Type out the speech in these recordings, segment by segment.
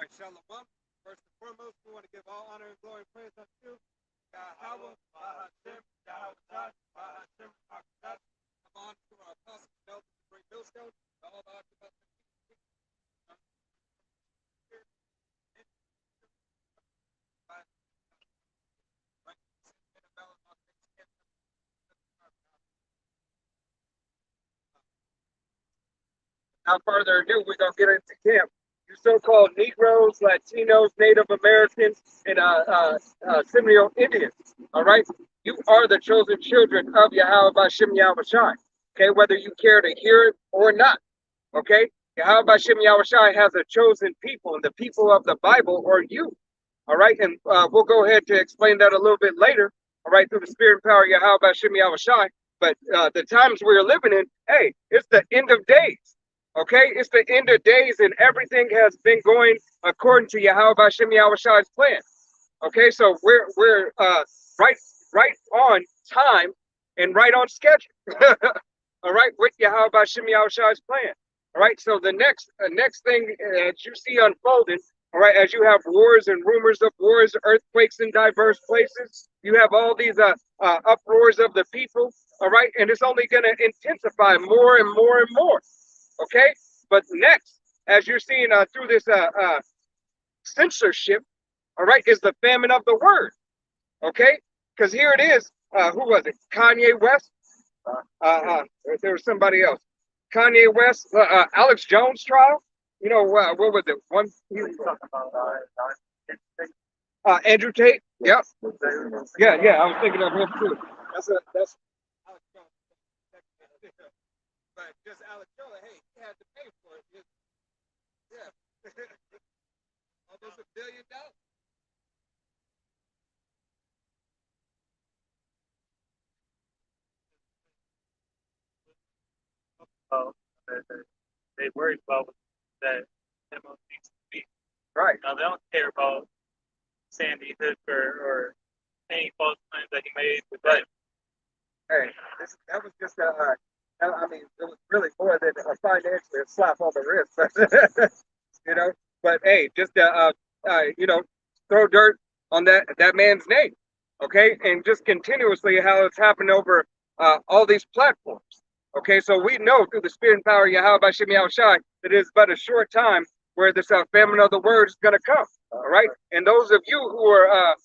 right, shalom. First and foremost, we want to give all honor and glory and praise unto you. Yahweh, Hashem, Yahweh, Hashem, Hakadosh. Come on to our apostles and elders of the great millstone. All the occupiers. Without further ado, we're going to get into camp. You so-called Negroes, Latinos, Native Americans, and Seminole Indians, all right? You are the chosen children of Yahweh Bashem Yahweh Shai, okay? Whether you care to hear it or not, okay? Yahweh Bashem Yahweh Shai has a chosen people, and the people of the Bible are you, all right? And we'll go ahead to explain that a little bit later, all right, through the spirit and power of Yahweh Bashem Yahweh Shai. But the times we're living in, hey, it's the end of days. Okay, it's the end of days, and everything has been going according to Yahweh Bashem Yahweh Shai's plan. Okay, so we're right on time and right on schedule. All right, with Yahweh Bashem Yahweh Shai's plan. All right, so the next thing that you see unfolding, all right, as you have wars and rumors of wars, earthquakes in diverse places, you have all these uproars of the people. All right, and it's only going to intensify more and more and more. Okay, but next, as you're seeing through this censorship, all right, is the famine of the word. Okay, because here it is. Who was it? Kanye West. There was somebody else. Kanye West, Alex Jones trial. You know what was it? One. Andrew Tate. Yep. Yeah. I was thinking of him too. That's. But just Alex Jones, hey, he had to pay for it. Yeah. Almost $1 billion. Oh, they worry about that demo needs to be. Right. Now, they don't care about Sandy Hook or any false claims that he made with that. Hey, that was just I mean, it was really more than a financial slap on the wrist. You know, but hey, just you know, throw dirt on that man's name, okay, and just continuously how it's happened over all these platforms. Okay, so we know through the spirit and power of Yahweh Bashem Yahweh Shai that it is but a short time where this famine of the word is going to come. All right, and those of you who are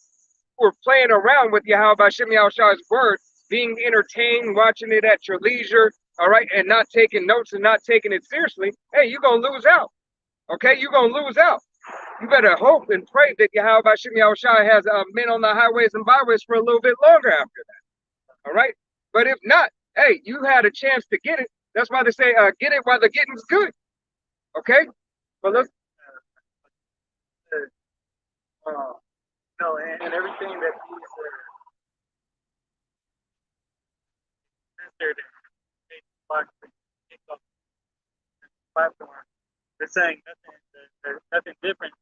playing around with Yahweh Bashem Yahweh Shai's word, being entertained, watching it at your leisure, all right, and not taking notes and not taking it seriously, hey, you're going to lose out. Okay, you're going to lose out. You better hope and pray that Yahweh Bashem Yahweh Shai has men on the highways and byways for a little bit longer after that. All right, but if not, hey, you had a chance to get it. That's why they say, get it while the getting's good. Okay, but let's. No, and everything that he's censored platform, they're saying nothing different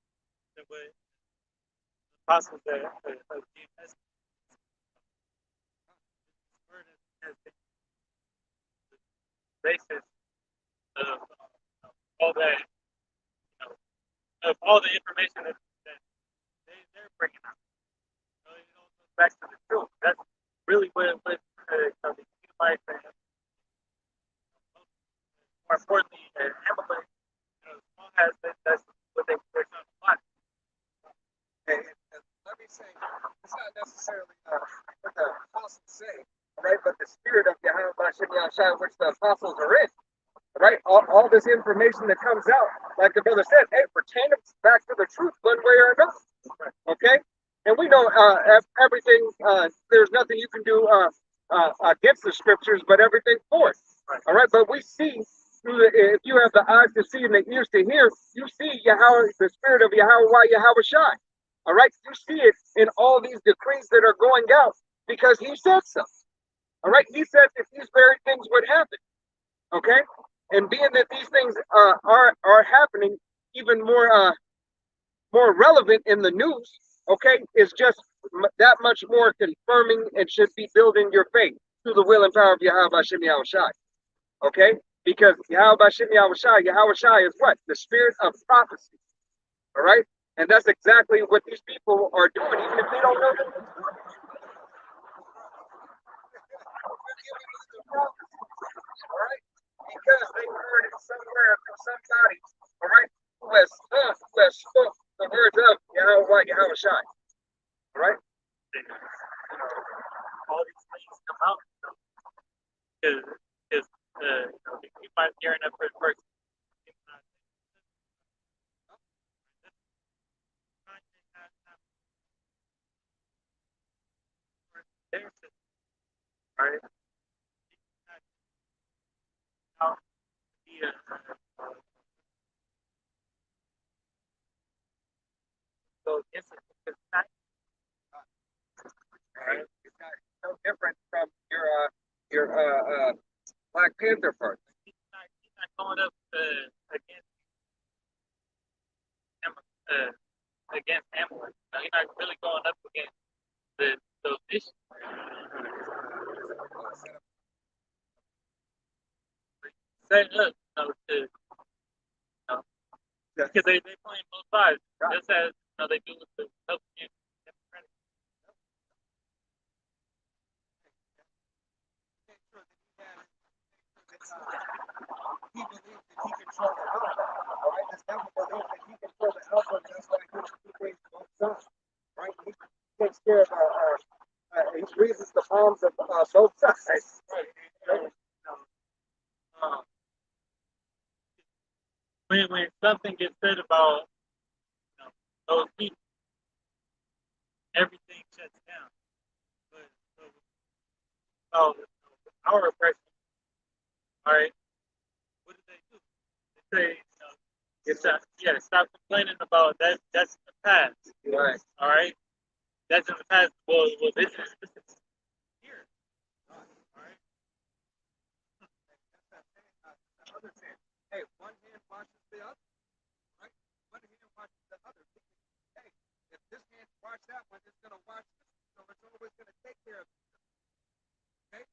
than what the apostles of Jesus word has been the basis of all that, of all the information that they're bringing out. It all goes back to the truth. That's really what the Edomites and more importantly, Amalek, small has been. That's what they're trying to find. And let me say, it's not necessarily what the apostles say, right? But the spirit of Yahweh Bashem Yahweh Shai, which the apostles are in. Right, all this information that comes out, like the brother said, hey, pertain back to the truth one way or another. Okay, and we know everything. There's nothing you can do against the scriptures, but everything for it. All right, but we see through if you have the eyes to see and the ears to hear, you see Yahweh, the spirit of Yahweh Shai. All right, you see it in all these decrees that are going out because He said so. All right, He said that these very things would happen. Okay. And being that these things are happening, even more relevant in the news, okay, is just that much more confirming and should be building your faith through the will and power of Yahweh Bashem Yahweh Shai. Okay, because Yahweh Bashem Yahweh Shai is what? The spirit of prophecy. All right, and that's exactly what these people are doing, even if they don't know that they're doing it. We're giving you the prophecy, all right, because they heard it somewhere from somebody, all right, who has spoke the words of Yahweh, Yahweh Shai, all right. All these things come out because you might hear enough for the person. Right? Now, the, so it's not Right? It's not so different from your Black Panther part. he's not going up against against Hamlet. No, he's not really going up against those issues. Set up, because they playing both sides, just as they do with the Republican Democratic. He believes that he controls the outcome. All right, this devil believes that he controls the outcome just like he brings both sides. Right? He takes care of he reasons the palms of both sides. Right. When something gets said about those people, everything shuts down. But our oppression, all right, what do? They say, stop complaining about that. That's in the past. Right. All right, that's in the past. Well, this is here. All right. Hey, one hand washes the other. Right? One hand washes the other. Hey, if this hand washes that one, it's going to wash this. So it's always going to take care of it. Okay?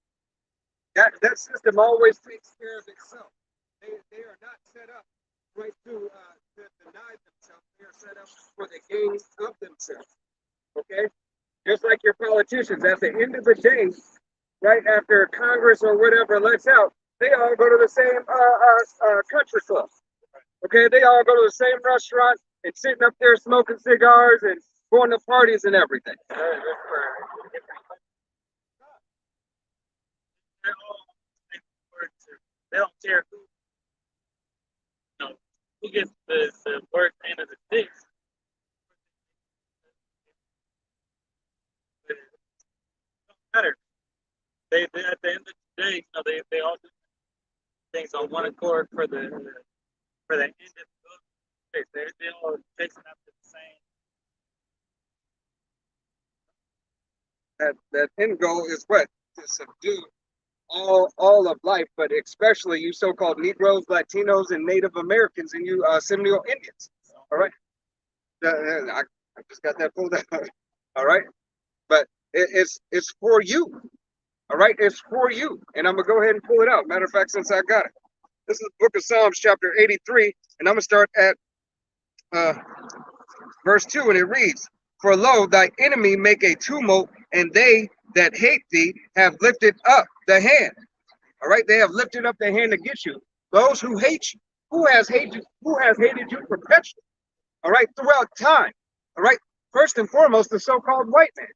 That system always takes care of itself. They are not set up right to deny themselves. They are set up for the gain of themselves. Okay? Just like your politicians, at the end of the day, right after Congress or whatever lets out, they all go to the same country club. Okay, they all go to the same restaurant and sitting up there smoking cigars and going to parties and everything. They don't care who gets the worst end of the stick. It don't matter. They at the end of the day, they all do things on one accord for the end of the space. They all chasing after the same. That end goal is what? To subdue all of life, but especially you so-called Negroes, Latinos, and Native Americans, and you Seminole Indians. All right, I just got that pulled out. All right, but it's for you. All right, it's for you, and I'm gonna go ahead and pull it out. Matter of fact, since I got it, this is the Book of Psalms, chapter 83, and I'm gonna start at verse 2, and it reads, "For lo, thy enemy make a tumult, and they that hate thee have lifted up the hand." All right, they have lifted up their hand against you. Those who hate you, who has hated you perpetually. All right, throughout time. All right, first and foremost, the so-called white man.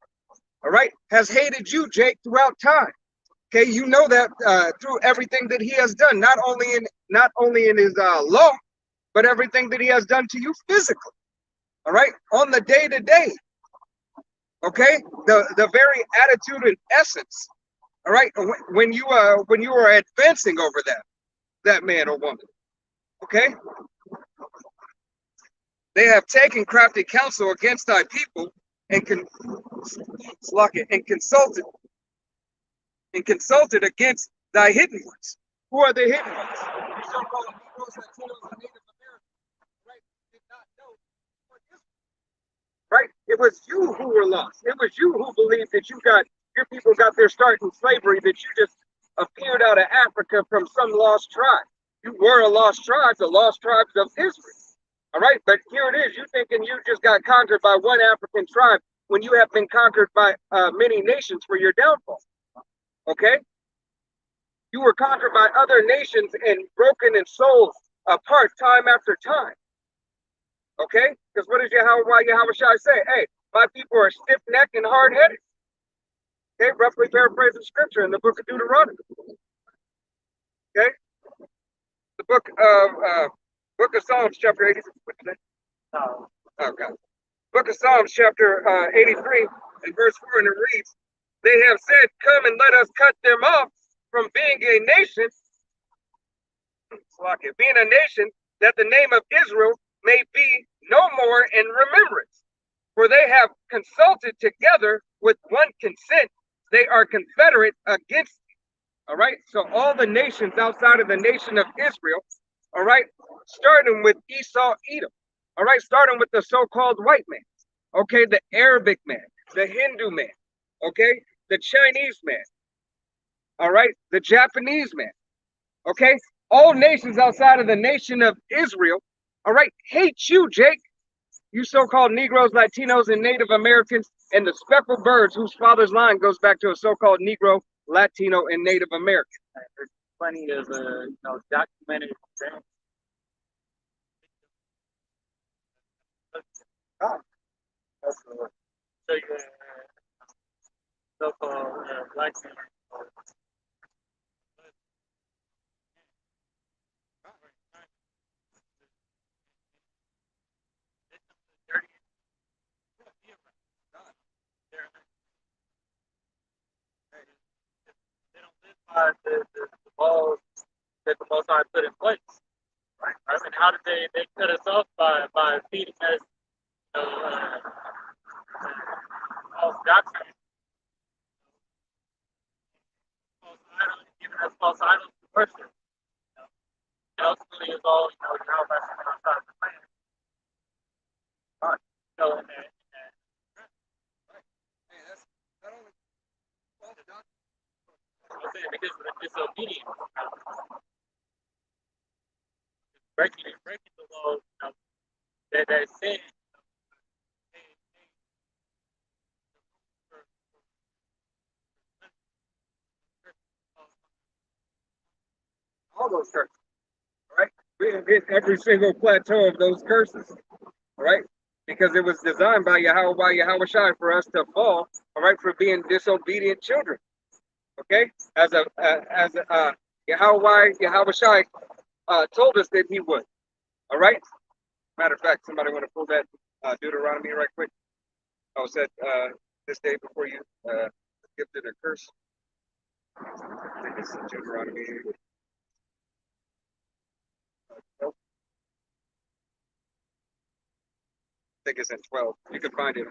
All right, has hated you, Jake, throughout time. Okay, you know that through everything that he has done, not only in his law, but everything that he has done to you physically. All right, on the day to day. Okay, the very attitude and essence. All right, when you are advancing over that man or woman. Okay, they have taken crafty counsel against thy people and consulted against thy hidden ones. Who are the hidden ones? The so-called Negroes, Latinos, and Native Americans. Right? Did not know what this was. Right? It was you who were lost. It was you who believed that your people got their start in slavery, that you just appeared out of Africa from some lost tribe. You were a lost tribe, the lost tribes of Israel. All right, but here it is. You thinking you just got conquered by one African tribe when you have been conquered by many nations for your downfall. Okay, you were conquered by other nations and broken and sold apart time after time. Okay, because what does Yahweh Shai say? Hey, my people are stiff-necked and hard-headed. Okay, roughly paraphrasing scripture in the book of Deuteronomy. Okay, the book of Psalms, chapter 83. Oh, God. Book of Psalms, chapter 83, and verse 4, and it reads, "They have said, come and let us cut them off from being a nation, being a nation, that the name of Israel may be no more in remembrance. For they have consulted together with one consent. They are confederate against you." All right. So all the nations outside of the nation of Israel, all right, starting with Esau, Edom, all right, starting with the so-called white man, okay, the Arabic man, the Hindu man, okay, the Chinese man, all right, the Japanese man, okay, all nations outside of the nation of Israel, all right, hate you, Jake. You so-called Negroes, Latinos, and Native Americans, and the speckled birds whose father's line goes back to a so-called Negro, Latino, and Native American. There's plenty of documented things. Oh. So you so-called black men. They don't live by the laws that the Most High put in place. Right? I mean, how did they cut us off by feeding us false doctrine, false idols, giving us false idols to worship. And ultimately, it's all now by something outside of the plan. So in that Hey, that's not only false doctrine. I'm saying because of the disobedience, breaking the law, that sin. All those curses, all right? We didn't hit every single plateau of those curses, all right? Because it was designed by Yahweh Shai for us to fall, all right, for being disobedient children, okay? As Yahweh Shai told us that he would, all right? Matter of fact, somebody want to pull that Deuteronomy right quick? Oh, it said this day before you gifted a curse. I think it's Deuteronomy. I think it's in 12. You can find it.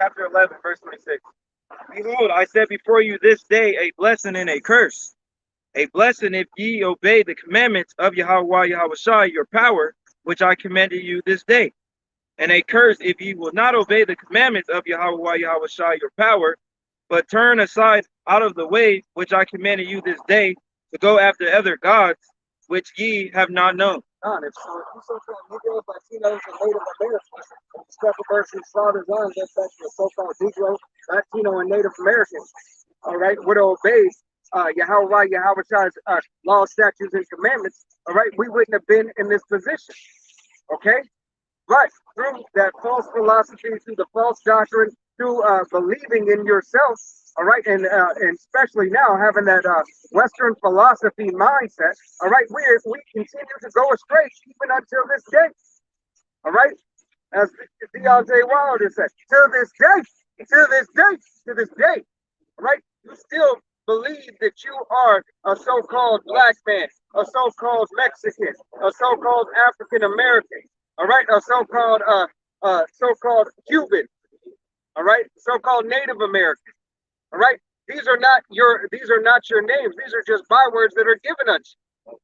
Chapter 11, verse 26. Behold, I set before you this day a blessing and a curse. A blessing if ye obey the commandments of Yahweh Yahushua, your power, which I commanded you this day. And a curse if ye will not obey the commandments of Yahweh Yahushua, your power, but turn aside out of the way which I commanded you this day, to go after other gods, which ye have not known. If you so-called Negroes, Latinos, and Native Americans, special persons, fathers, on that's the so-called Negro, Latino, and Native Americans, all right, would obey Yahweh Shai's laws, statutes, and commandments, all right, we wouldn't have been in this position, okay? But through that false philosophy, through the false doctrine, through believing in yourself, all right, and especially now having that Western philosophy mindset, all right, we continue to go astray even until this day, all right, as Deontay Wilder said, till this day, till this day, till this day, all right, you still believe that you are a so-called black man, a so-called Mexican, a so-called African American, all right, a so-called Cuban, all right, so-called Native American, all right. These are not your names. These are just bywords that are given unto you,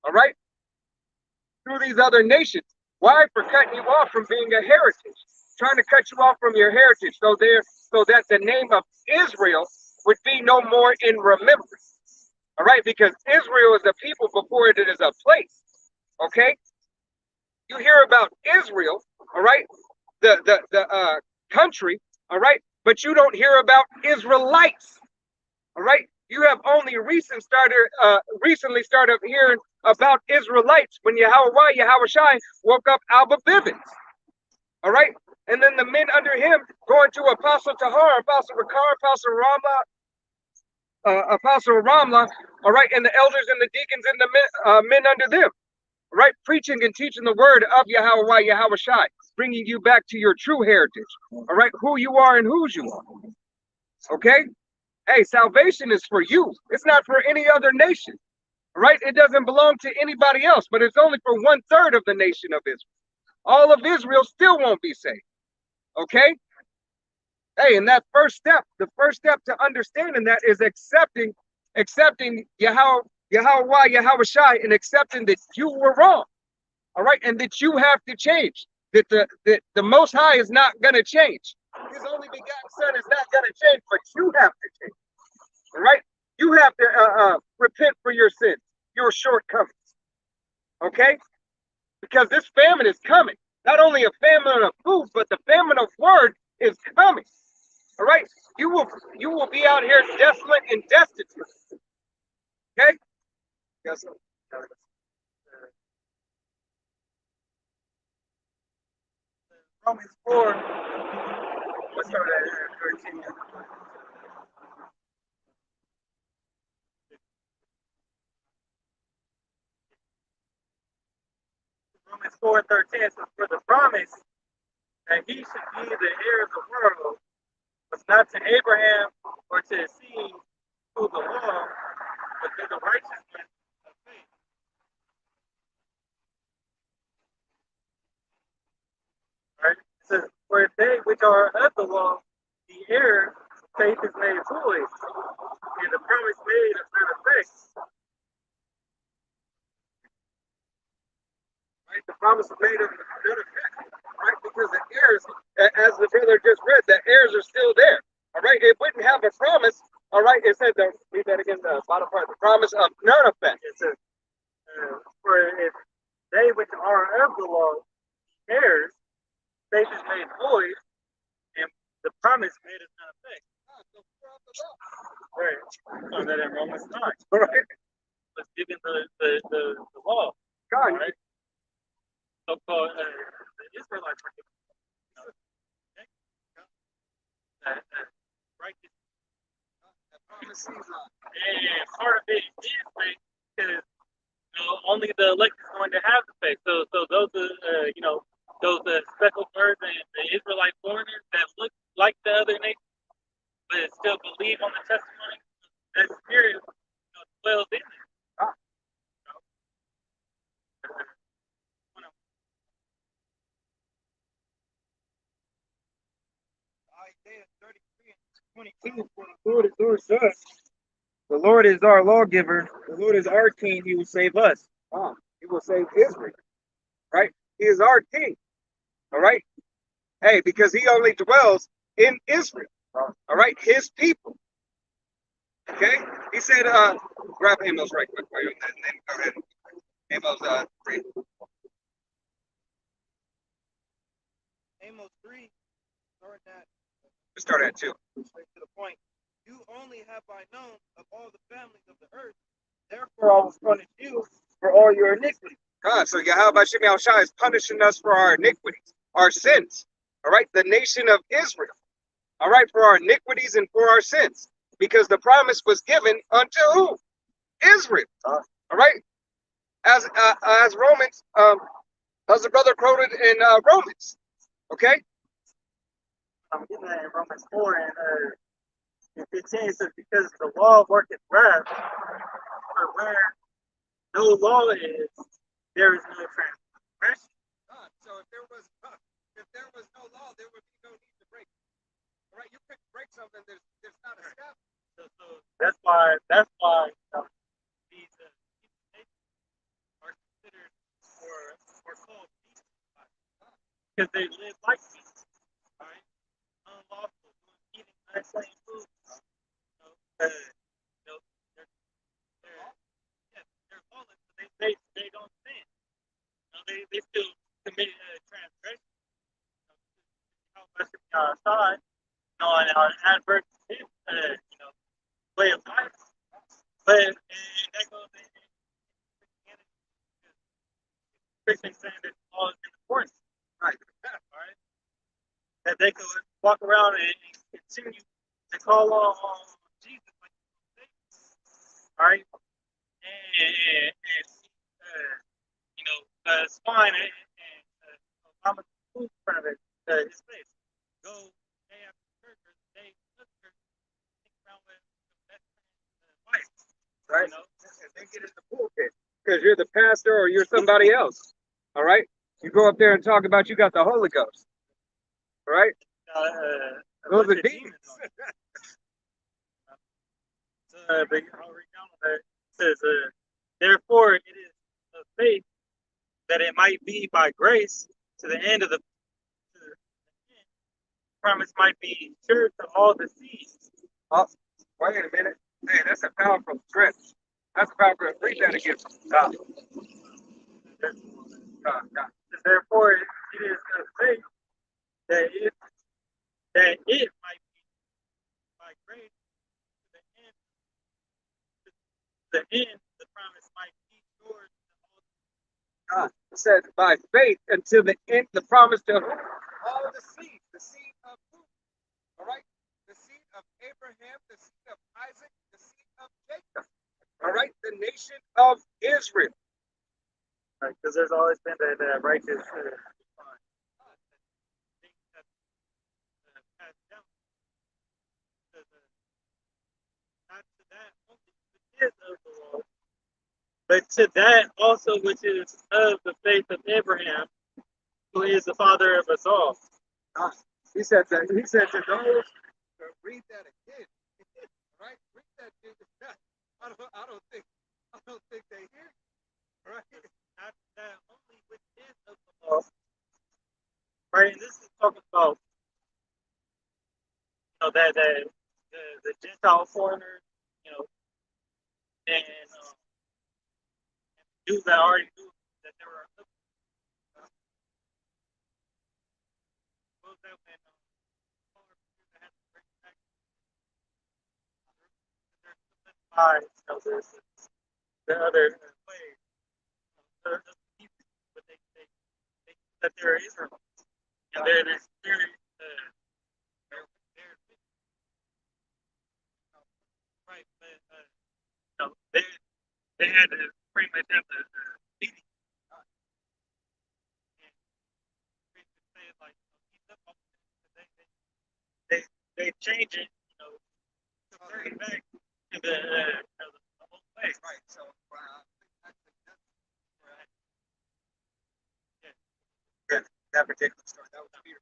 all right, through these other nations. Why? For cutting you off from being a heritage, trying to cut you off from your heritage, so that the name of Israel would be no more in remembrance. All right, because Israel is a people before it is a place. Okay, you hear about Israel, all right, the country, all right, but you don't hear about Israelites, all right. You have only recently started hearing about Israelites when Yahweh Shai woke up Alba Bivens, all right, and then the men under him going to Apostle Tahar, Apostle Rakar, Apostle Apostle Ramla, all right, and the elders and the deacons and the men under them, right, preaching and teaching the word of Yahweh Shai, bringing you back to your true heritage, all right, who you are and whose you are, okay? Hey, salvation is for you. It's not for any other nation, all right? It doesn't belong to anybody else, but it's only for 1/3 of the nation of Israel. All of Israel still won't be saved, okay? Hey, and that the first step to understanding that is accepting Yahweh Shai, and accepting that you were wrong, all right, and that you have to change. That the Most High is not going to change. His only begotten Son is not going to change, but you have to change, all right? You have to repent for your sins, your shortcomings, okay? Because this famine is coming. Not only a famine of food, but the famine of word is coming. All right, you will be out here desolate and destitute. Okay. Yes, sir. Romans 4. Let's start at 13. Romans 4:13 says, "For the promise that he should be the heir of the world was not to Abraham or to his seed through the law, but through the righteousness of faith." Right? It says, "For if they which are of the law, the heir, faith is made void, and the promise made of none effect." Right? The promise is made of none effect. Right? Because the heirs, as the brother just read, the heirs are still there. All right, it wouldn't have a promise. All right, it said, read that again, the bottom part, the promise of none effect. It says, "For if they which are of the law, heirs, faith is made void, and the promise made of none effect." Right. So that in Romans 9. All right. Let's give in the law. God. Right. So-called the Israelites were given, righteous. And part of it is faith, because only the elect is going to have the faith. So those those speckled birds and the Israelite foreigners that look like the other nations, but still believe on the testimony, that spirit dwells in them. Isaiah 33:22, "For the Lord is our judge. The Lord is our lawgiver. The Lord is our king. He will save us." He will save Israel, right? He is our king, all right? Hey, because he only dwells in Israel, all right? His people, okay? He said, grab Amos right quick, and then go ahead. Amos 3. Amos 3, Start at 2. Straight to the point. "You only have I known of all the families of the earth. Therefore I will punish you for all your iniquities." God, so Yahweh Shai is punishing us for our iniquities, our sins, all right? The nation of Israel, all right, for our iniquities and for our sins, because the promise was given unto who? Israel, all right? As Romans, as the brother quoted in Romans, okay? I'm getting that in Romans 4 and 15. 10 says, because the law worketh wrath, for where no law is, there is no transgression. So if there was no law, there would be no need to break. All right, you could break something. There's not a step. So that's why these nations are considered or called beasts, because they live like beasts, right? Unlawful, eating unclean food. They're lawless, but they don't sin. They still commit transgression. How much of outside, on an adverse, way of life. But and that goes in Christianity. Christians saying that law is important, right? All right, that they could walk around and continue to call on Jesus like all right, and swine and vomit food in front of his face. Go day after church or the day after church, think around with the best friend's wife, Right? you know. And they get in the pulpit because you're the pastor or you're somebody else. All right? You go up there and talk about you got the Holy Ghost. All right? Those are demons. But I'll read down on that. It says, therefore, it is of faith that it might be by grace to the end of the promise might be sure to all the seeds. Oh, wait a minute. Hey, that's a powerful script. That's a powerful. Read that again. Therefore, it is of faith that it might be by grace to the end the promise might be yours. It says by faith until the end, the promise to who? All the seed of who? All right, the seed of Abraham, the seed of Isaac, the seed of Jacob. All right, the nation of Israel. Right, because there's always been that righteous passed down. Not to that only which is of the law, but to that also which is of the faith of Abraham, who is the father of us all. He said to those, read that again. Right? Read that again. I don't think they hear you. Right? Not that only which is of the law. Right, and this is talking about that the Gentile foreigners, and Jews that already knew that there were that when had to bring back by the other ways, the people, but they that there is and they're right, but they had to pretty much have the meeting. Say like they change it, to bring it back to the whole way. Right. So that particular story, that was Peter.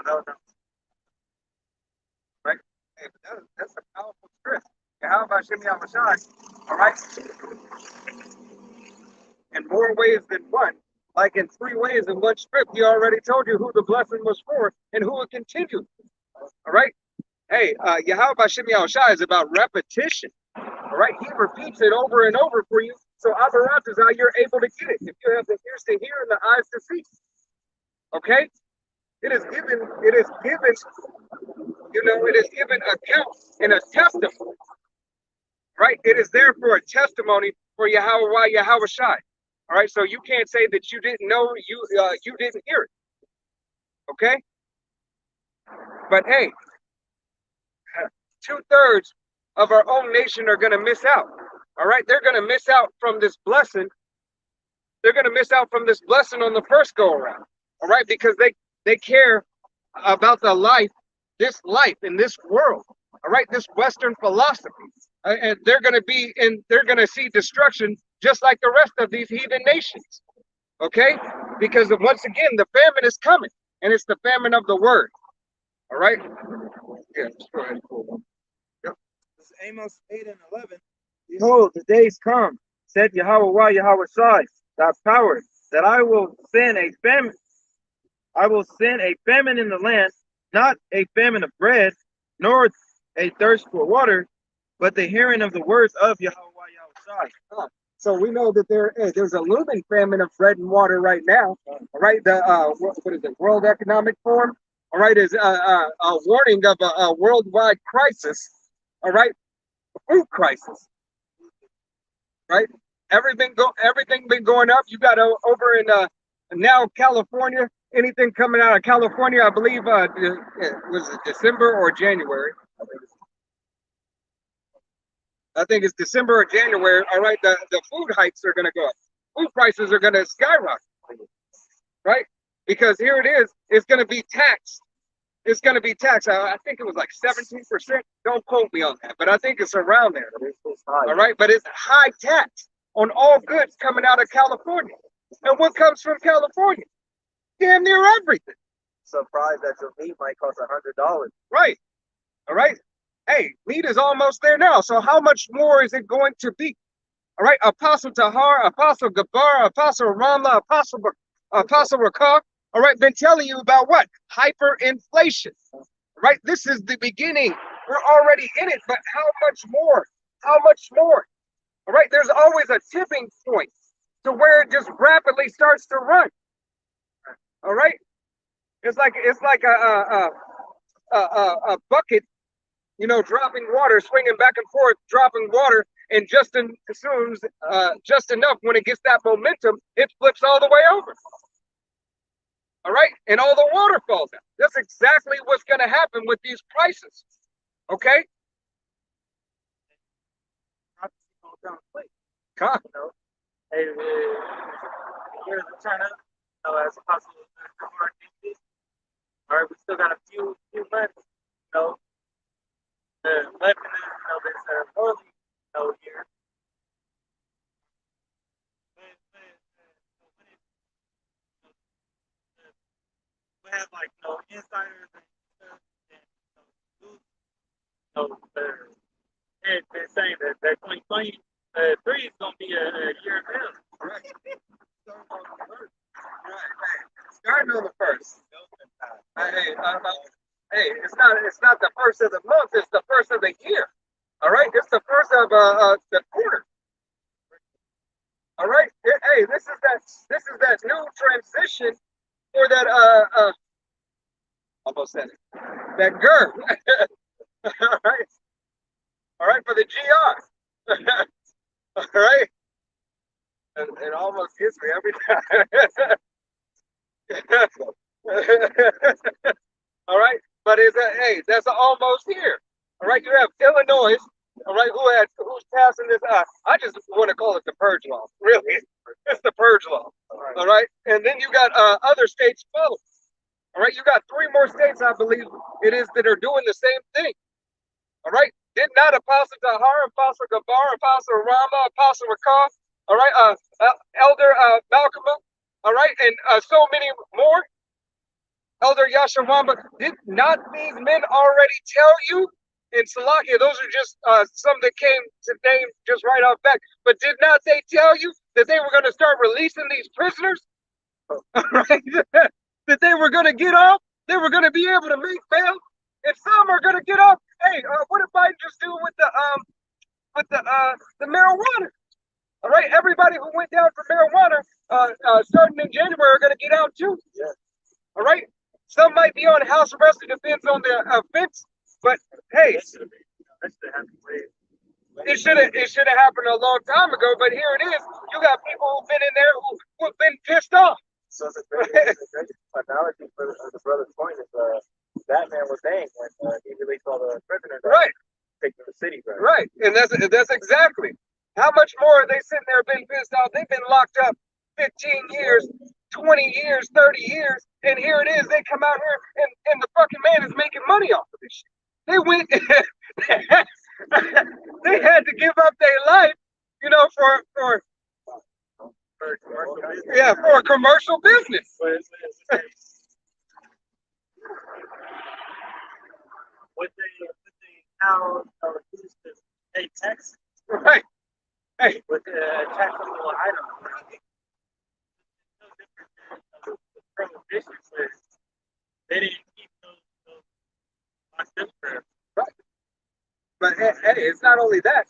No. Right? Hey, but that's a powerful script. How about Shimei Mashai? All right? In more ways than one, like in 3 ways in one script, he already told you who the blessing was for and who it continued. All right? Hey, Yahweh Shimei Shai is about repetition. All right? He repeats it over and over for you. So Abarat is how you're able to get it. If you have the ears to hear and the eyes to see. Okay? It is given, account and a testimony. Right? It is there for a testimony for Yahweh Shai. All right, so you can't say that you didn't know, you didn't hear it. Okay? But hey, 2/3 of our own nation are going to miss out. All right, they're going to miss out from this blessing. They're going to miss out from this blessing on the first go around. All right, because they care about this life in this world. All right, this Western philosophy, and they're going to see destruction just like the rest of these heathen nations. Okay, because once again the famine is coming, and it's the famine of the word. All right. Yeah, let's go ahead. Yep. This is Amos 8 and 11. Behold, the days come, said Yahweh Yahweh thy power, that I will send a famine. I will send a famine in the land, not a famine of bread, nor a thirst for water, but the hearing of the words of Yahweh Yahweh. So we know that there's a looming famine of bread and water right now. All right, the what is it? World Economic Forum. All right, is a warning of a worldwide crisis. All right, a food crisis. Right, everything been going up. You got over in now California. Anything coming out of California, I believe, was it December or January? I think it's December or January. All right, the food hikes are going to go up. Food prices are going to skyrocket, right? Because here it is. It's going to be taxed. It's going to be taxed. I think it was like 17%. Don't quote me on that, but I think it's around there. All right, but it's high tax on all goods coming out of California. And what comes from California? Damn near everything. Surprised that your meat might cost $100. Right. All right. Hey, meat is almost there now. So how much more is it going to be? All right. Apostle Tahar, Apostle Gabar, Apostle Ramla, Apostle Rakah. All right. Been telling you about what? Hyperinflation. Right. This is the beginning. We're already in it, but how much more? How much more? All right. There's always a tipping point to where it just rapidly starts to run. All right. It's like a bucket, dropping water, swinging back and forth, dropping water, and just enough when it gets that momentum, it flips all the way over. All right, and all the water falls out. That's exactly what's going to happen with these prices. Okay. Hey, here's the turn up. As possible. All right, we still got a few months, left in this, early, year. We have like insiders and they're saying that 2023 is gonna be a year of hell. Right. Starting on the first. Hey, it's not the first of the month. It's the first of the year. All right, it's the first of the quarter. All right. Hey, this is that new transition for that almost said it. That GER. All right, for the GR. All right. And it almost gets me every time. All right, but that's almost here. All right, you have Illinois. All right, who's passing this? I just want to call it the purge law. Really, it's the purge law. All right, and then you got other states following. All right, you got 3 more states, I believe it is, that are doing the same thing. All right, did not Apostle Tahar, Apostle Gabar, Apostle Rama, Apostle Rakah, all right, Elder Malcolm, all right, and so many more. Elder Yashawamba, did not these men already tell you? In Salakia, those are just some that came to name just right off back. But did not they tell you that they were going to start releasing these prisoners? Right? That they were going to get off? They were going to be able to make bail? And some are going to get off. Hey, what did Biden just do with the marijuana? All right, everybody who went down for marijuana starting in January are going to get out too. Yeah. All right, some might be on house arrest. It depends on the offense, but hey, it should have happened a long time ago. But here it is. You got people who've been in there who've been pissed off. So it's a great analogy for the brother's point is that man was saying when he released all the prisoners. Right. taking the city back. Right, and that's exactly. How much more are they sitting there being pissed off? They've been locked up 15 years, 20 years, 30 years, and here it is. They come out here, and the fucking man is making money off of this shit. They went, they had to give up their life, you know, for a commercial business. What they now are used to pay taxes. Right. Hey. With the taxable items. No different than the prohibitions where they didn't keep those locked up forever. Right. But hey, it's not only that.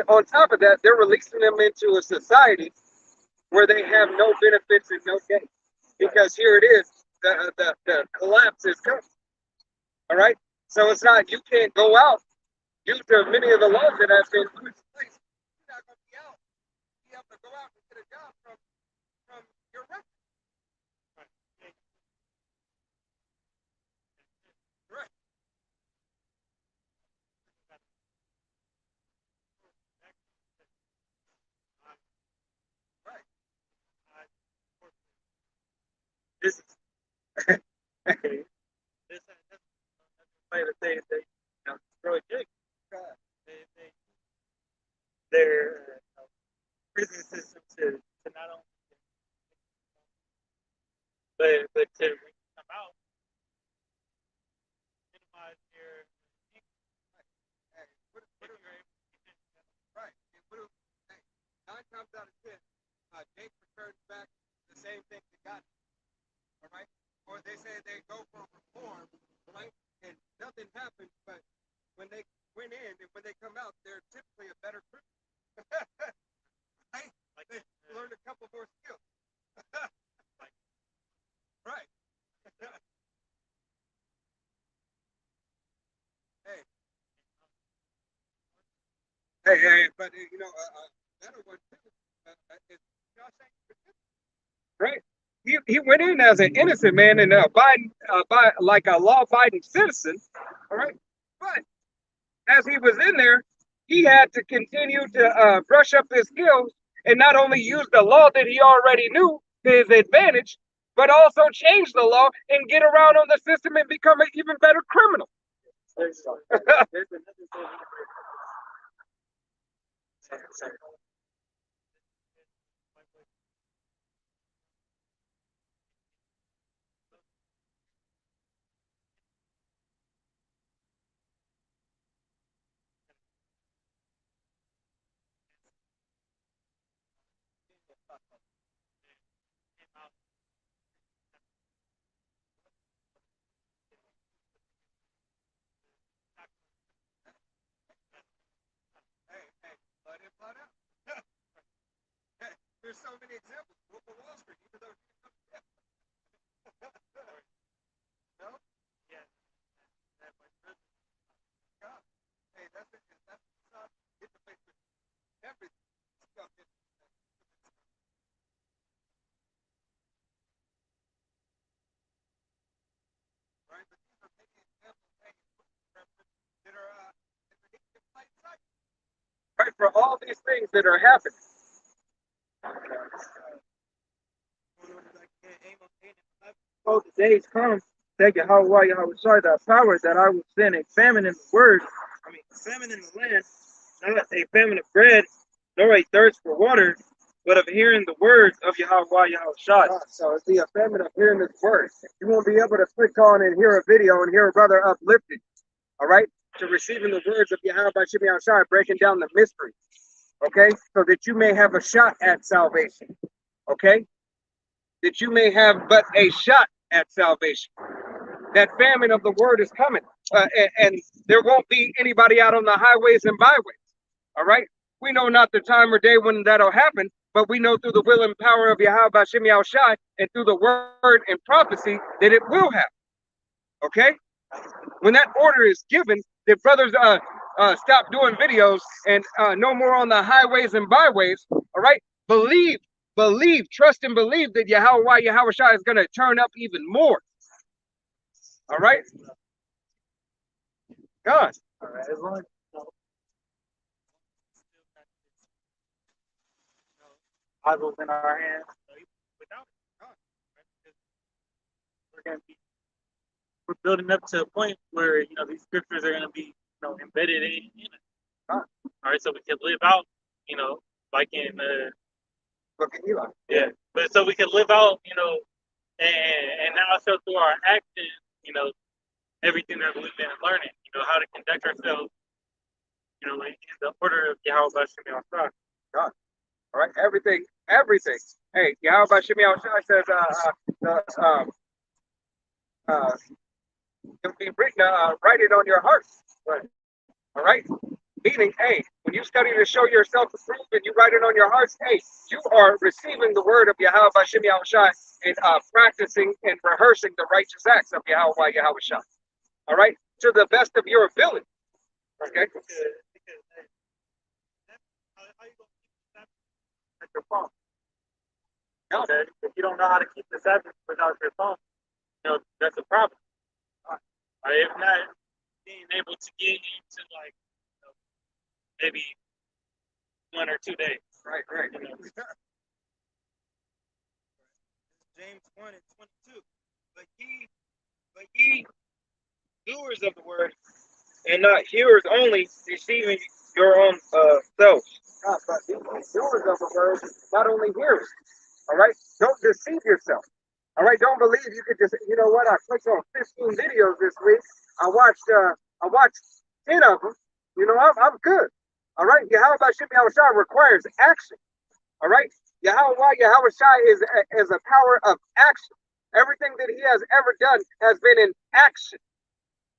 On top of that, they're releasing them into a society where they have no benefits and no gain. Because here it is, the collapse is coming. All right? So it's not, you can't go out due to many of the laws that have been put in place. You're not going to be out. You have to go out and get a job from your record. Right. Right. This is okay. This way that they destroy Jake. Their prison system to not only but to when you come out, minimize your Right. Hey, 9 times out of 10, Jake returns back the same thing they got. All right? Or they say they go for reform, right? And nothing happens, but when they went in and when they come out, they're typically a better criminal. Right? Like they learned a couple more skills. Right. Hey, but you know, better one too. Is right. He went in as an innocent man and by like a law-abiding citizen. All right. But as he was in there, he had to continue to brush up his skills and not only use the law that he already knew to his advantage, but also change the law and get around on the system and become an even better criminal. there's another thing. Hey, blood in, blood out. Hey, there's so many examples. Wolf of Wall Street, even though no? Yeah. God. Hey, that's not get the face with everything. Stuff in right? But these are many examples that are in plain sight. Right, for all these things that are happening. Oh, the days come, thank you, Yahweh, Yahweh, that power that I will send a famine in the word, famine in the land, not a famine of bread, nor a thirst for water, but of hearing the words of Yahweh, Yahweh. So it's the famine of hearing this word. You won't be able to click on and hear a video and hear a brother uplifted, all right, to receiving the words of Yahweh by Shimei Shai, breaking down the mystery, okay, so that you may have a shot at salvation, okay, that you may have but a shot at salvation. That famine of the word is coming, and there won't be anybody out on the highways and byways, all right? We know not the time or day when that'll happen, but we know through the will and power of Yahweh Bashem Yahushai and through the word and prophecy that it will happen, okay? When that order is given, that brothers stop doing videos and no more on the highways and byways, all right? Believe, trust and believe that Yahweh Yahushai is going to turn up even more. All right? God. All right. As long as Bibles in our hands. Without it, right? Because we're going to be we're building up to a point where these scriptures are going to be embedded in it. All right, so we can live out, like in Look at Eli. yeah, but so we can live out, and now show through our actions, everything that we've been learning, how to conduct ourselves, in the order of Yahweh Bashim Yahweh. God. All right, everything. Hey, Yahweh Bashim Yahweh says, it'll be written, write it on your heart. Right. All right. Meaning, hey, when you study to show yourself approved and you write it on your hearts, hey, you are receiving the word of Yahweh Bashim Yahweh and practicing and rehearsing the righteous acts of Yahweh Yahweh. All right, to the best of your ability. Okay. Your phone. Okay. If you don't know how to keep the Sabbath without your phone, that's a problem. If not being able to get into like maybe 1 or 2 days. Right. James 1:22. But ye doers of the word, and not hearers only, deceiving your own selves. But doers of the word, not only hearers. All right, don't deceive yourself. All right, don't believe you could just. You know what? I clicked on 15 videos this week. I watched 10 of them. I'm good. All right, Yahweh Bashim Yahweh requires action. All right, Yahweh is a power of action. Everything that he has ever done has been in action.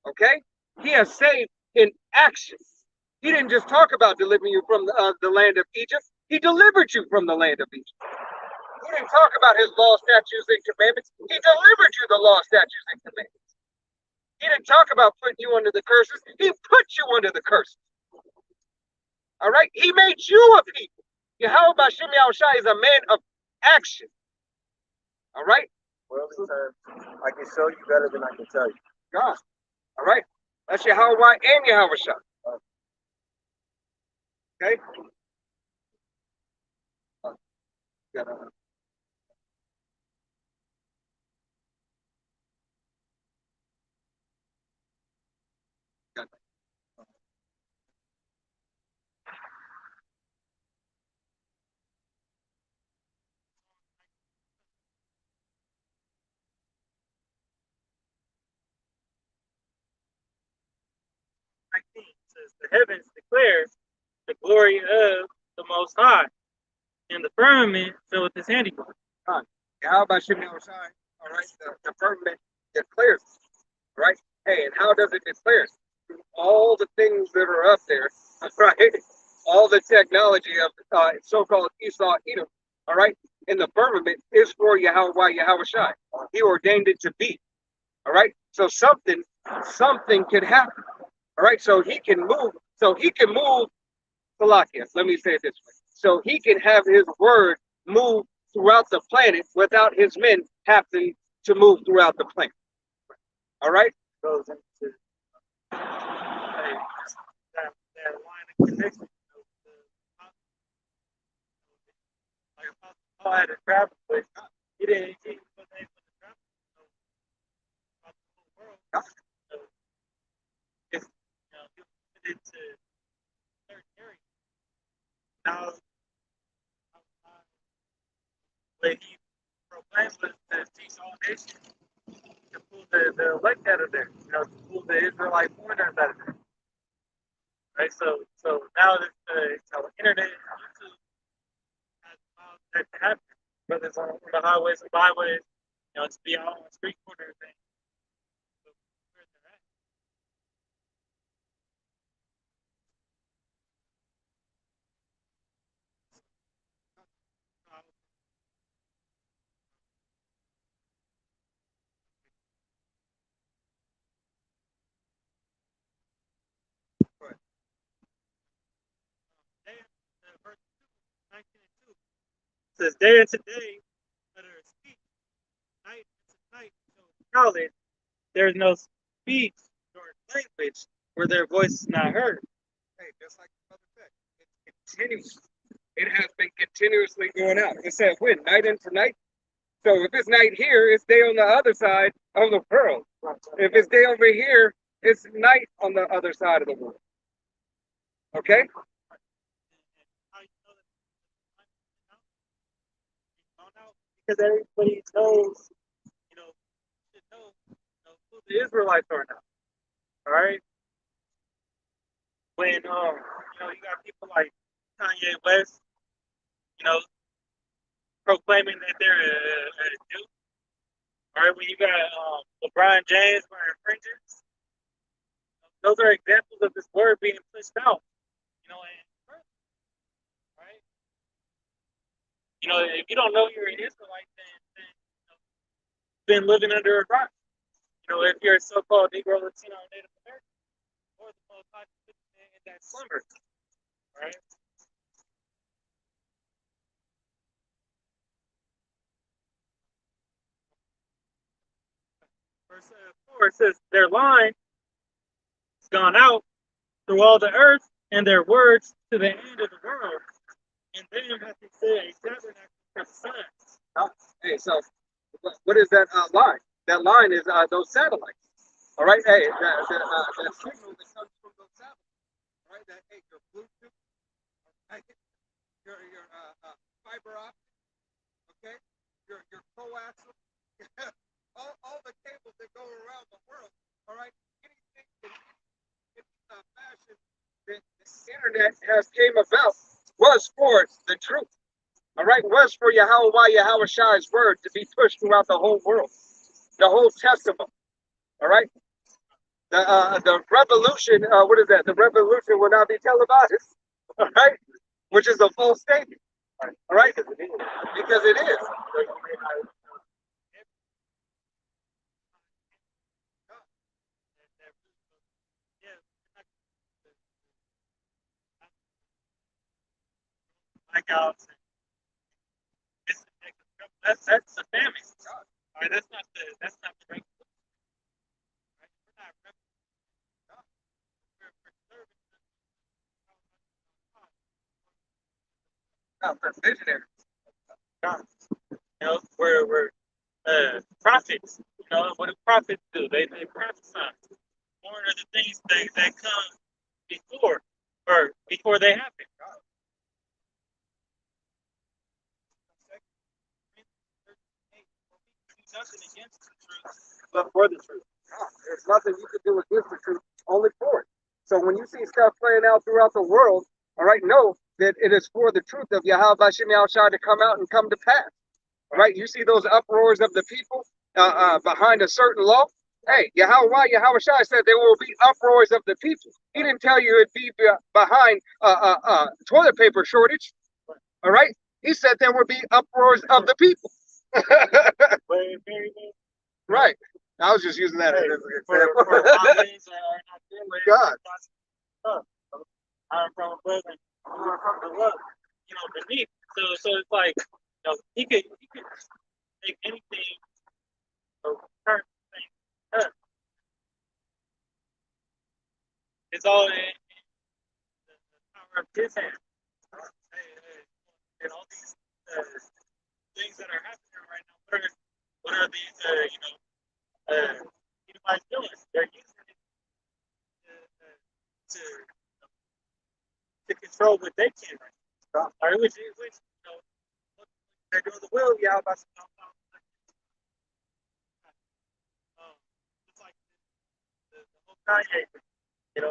Okay, he has saved in action. He didn't just talk about delivering you from the land of Egypt. He delivered you from the land of Egypt. He didn't talk about his law, statutes, and commandments. He delivered you the law, statutes, and commandments. He didn't talk about putting you under the curses. He put you under the curses. All right? He made you a people. Yahweh Bashim Yahushai is a man of action. All right? Well, sir, I can show you better than I can tell you. God. All right? That's Yahweh and Yahweh Shai. Okay? Says the heavens declare the glory of the Most High, and the firmament filled with his handiwork. How about Shimei Oshai? All right, the firmament declares, right? Hey, and how does it declare? All the things that are up there, right? All the technology of so-called Esau, Edom, all right? And the firmament is for Yahweh Shai. He ordained it to be, all right? So something could happen, all right? So he can move. Salakia, let me say it this way. So he can have his word move throughout the planet without his men having to move throughout the planet. All right? Goes into that line of connection. Like Paul had to travel, but he wasn't able to travel across the whole world. So it's, he was limited to certain areas. Now, what he proclaimed was to teach all nations, to pull the elect out of there, to pull the Israelite foreigners out of there. Right? So now the internet and YouTube has allowed that to happen. Whether it's on the highways and byways, to be out on street corners and where they're at. Verse 19 and 2 says, day unto day, let her speak. Night unto night, so knowledge. There is no speech nor language where their voice is not heard. Hey, just like the other said, it continues. It has been continuously going out. It said when? Night into night? So if it's night here, it's day on the other side of the world. If it's day over here, it's night on the other side of the world. Okay? Because everybody knows, should know, who the Israelites are now. All right. When you got people like Kanye West, you know, proclaiming that they're a Jew. All right. When you got LeBron James wearing fringes, those are examples of this word being pushed out. And right. If you don't know you're an Israelite, then been living under a rock. If you're a so-called Negro, Latino, or Native American, or the most population in that slumber, right? Verse 4 it says, "Their line has gone out through all the earth, and their words to the end of the world. And then hath he set a tabernacle for the sun." Hey, so what is that line? That line is those satellites. All right. Hey, that signal that comes from those satellites. All right. That hey, your Bluetooth, right? Your fiber optic, okay? Your coaxial, all the cables that go around the world. All right. Anything in fashion that the internet has came about was for the truth. All right, was for Yahweh Shai's word to be pushed throughout the whole world, the whole testament. All right, the revolution. What is that? The revolution will not be televised. All right, which is a false statement. All right, because it is. Blackouts. That's the famine. All right, that's not the regular. Right? We're not For visionaries. God. We're prophets. What do prophets do? They prophesy. Warn of the things that come before they happen. Nothing against the truth, but for the truth. There's nothing you can do against the truth, only for it. So when you see stuff playing out throughout the world, all right, know that it is for the truth of Yahweh Bashem Shai to come out and come to pass. All right, you see those uproars of the people behind a certain law. Hey, Yahweh Shai said there will be uproars of the people. He didn't tell you it'd be behind toilet paper shortage. All right, he said there would be uproars of the people. Right. I was just using that as an example. God. I'm from above and you're from below. Beneath. So it's like, he could make anything turn things up. It's all in the power of his hand. And all these things that are happening right now. What are these? Edomites doing? They're using it to control what they can. Right? All right, which they're doing the will. Yeah, about to it's like the whole Kanye thing.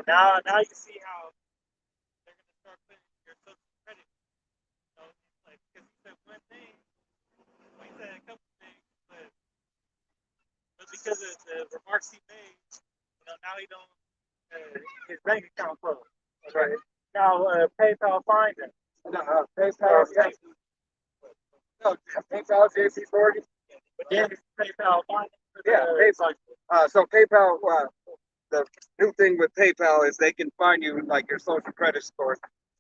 Now you see how they're gonna start putting your social credit. Like because he said one thing, well, he said a couple things, but because of the remarks he made, now he don't his bank account closed. That's right. Now PayPal fined him. PayPal, no, PayPal, JC40. But then PayPal fined him. Yeah, PayPal. So PayPal, the new thing with PayPal is they can find you like your social credit score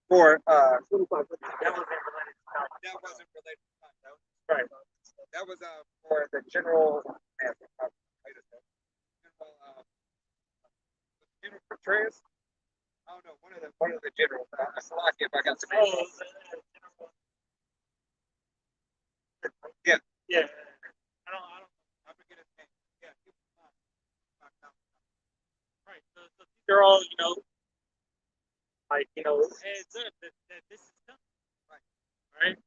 for that wasn't related to that. That wasn't related to that. Right. That was for the general General Petraeus. I don't know, one of the generals. Slovakia, if I got the name. Yeah. Yeah. I forget his name. Yeah. Right. So these are all, like, heads up that this is coming. Right.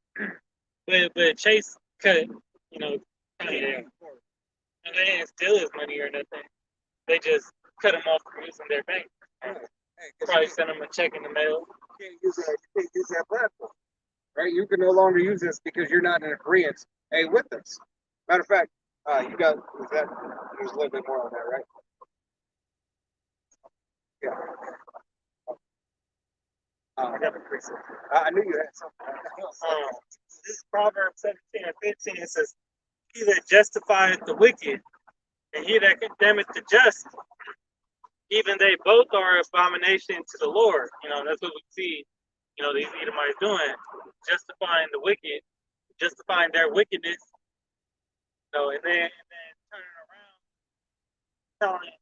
But Chase cut, Kanye, and they didn't steal his money or nothing. They just cut him off from using their bank. Probably sent him a check in the mail. You can't use that platform, right? You can no longer use this because you're not in agreement, hey, with us. Matter of fact, you got was that there's a little bit more on that, right? Yeah. I got a quick one. I knew you had something. This is Proverbs 17 and 15. It says, "He that justifieth the wicked, and he that condemneth the just, even they both are abomination to the Lord." That's what we see. These Edomites doing, justifying the wicked, justifying their wickedness. And then turning around, telling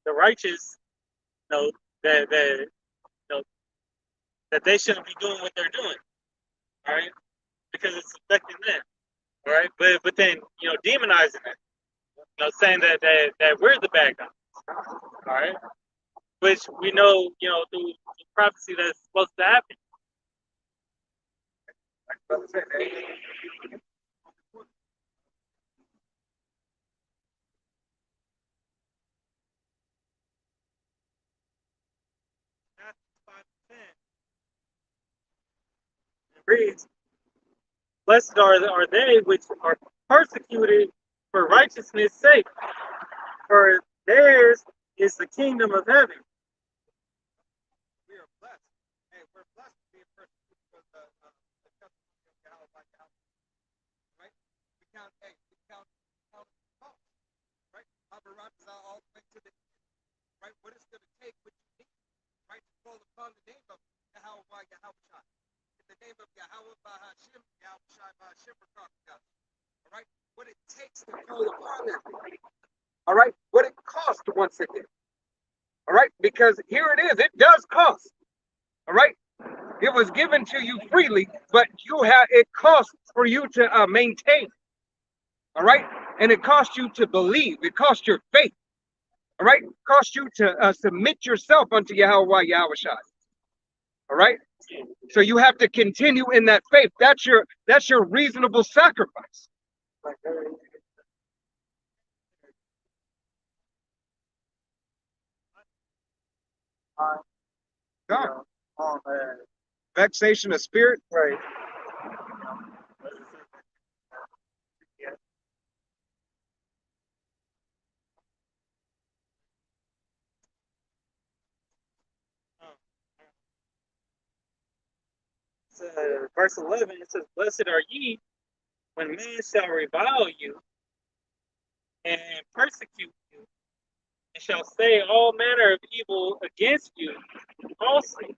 the righteous, that that they shouldn't be doing what they're doing, all right? Because it's affecting them, all right? But then demonizing it, saying that we're the bad guys, all right? Which we know, through prophecy that's supposed to happen. It reads, "Blessed are they which are persecuted for righteousness' sake, for theirs is the kingdom of heaven." We are blessed. Hey, we're blessed to be a persecuted for the testimony of Yahweh by Yahweh. Right? We count cost, right? Abarazza all the way to the end. Right? What it's going to take, what you need, right? To call upon the name of Yahweh by Yahweh. In the name of Yahweh by Hashem, Yahweh by Hashem, all right? What it takes to call upon that thing. All right? What it costs once again. All right? Because here it is. It does cost. All right? It was given to you freely, but it costs for you to maintain. All right? And it costs you to believe. It costs your faith. All right? It costs you to submit yourself unto Yahweh Yahushua. All right? So you have to continue in that faith. That's your reasonable sacrifice. God. Vexation of spirit. Right. Verse 11, it says, "Blessed are ye when men shall revile you and persecute you, and shall say all manner of evil against you falsely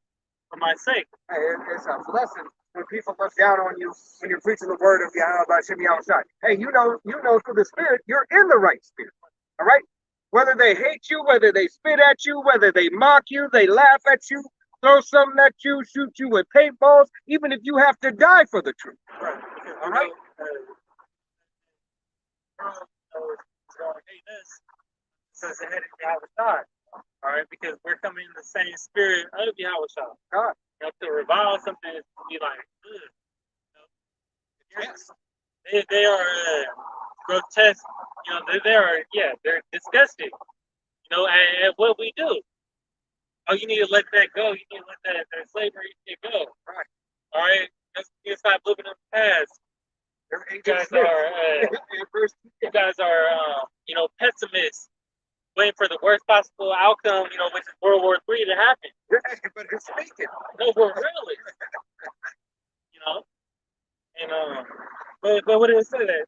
for my sake." Hey, it's a blessing when people look down on you when you're preaching the word of Yahweh by Shem Yahushua. Hey, you know through the spirit, you're in the right spirit. All right? Whether they hate you, whether they spit at you, whether they mock you, they laugh at you, throw something at you, shoot you with paintballs, even if you have to die for the truth. Right. All right? Hey, this says the head of Yahweh. All right, because we're coming in the same spirit of Yahweh. God. You have to revile something is to be like, good. Yes. They are grotesque. They're disgusting. At what we do. Oh, you need to let that go. You need to let that slavery go. Right. All right. You stop living in the past. You guys are pessimists, waiting for the worst possible outcome, which is World War III to happen. But it's speaking. No, we're really, and but what did it say that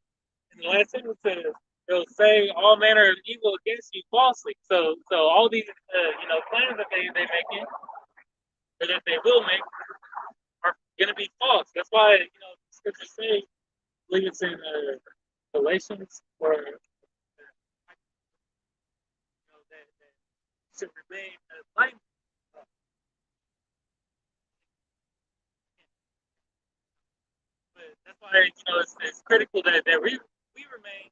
in the last sentence says they'll say all manner of evil against you falsely. So all these plans that they're making or that they will make are going to be false. That's why scriptures say, I believe it's in Galatians or that should remain blameless. But that's why it's critical that we remain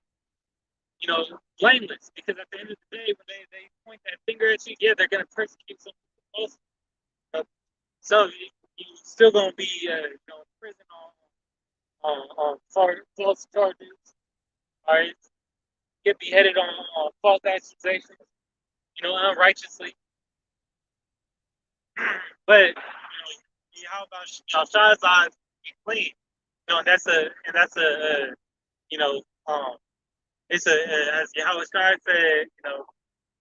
blameless, because at the end of the day, when they point that finger at you, yeah, they're gonna persecute some people also. So you still gonna be in prison on false charges. All right, get beheaded on false accusations, unrighteously. But how about Shah's eyes be clean? And that's a it's as Yahweh Shai said,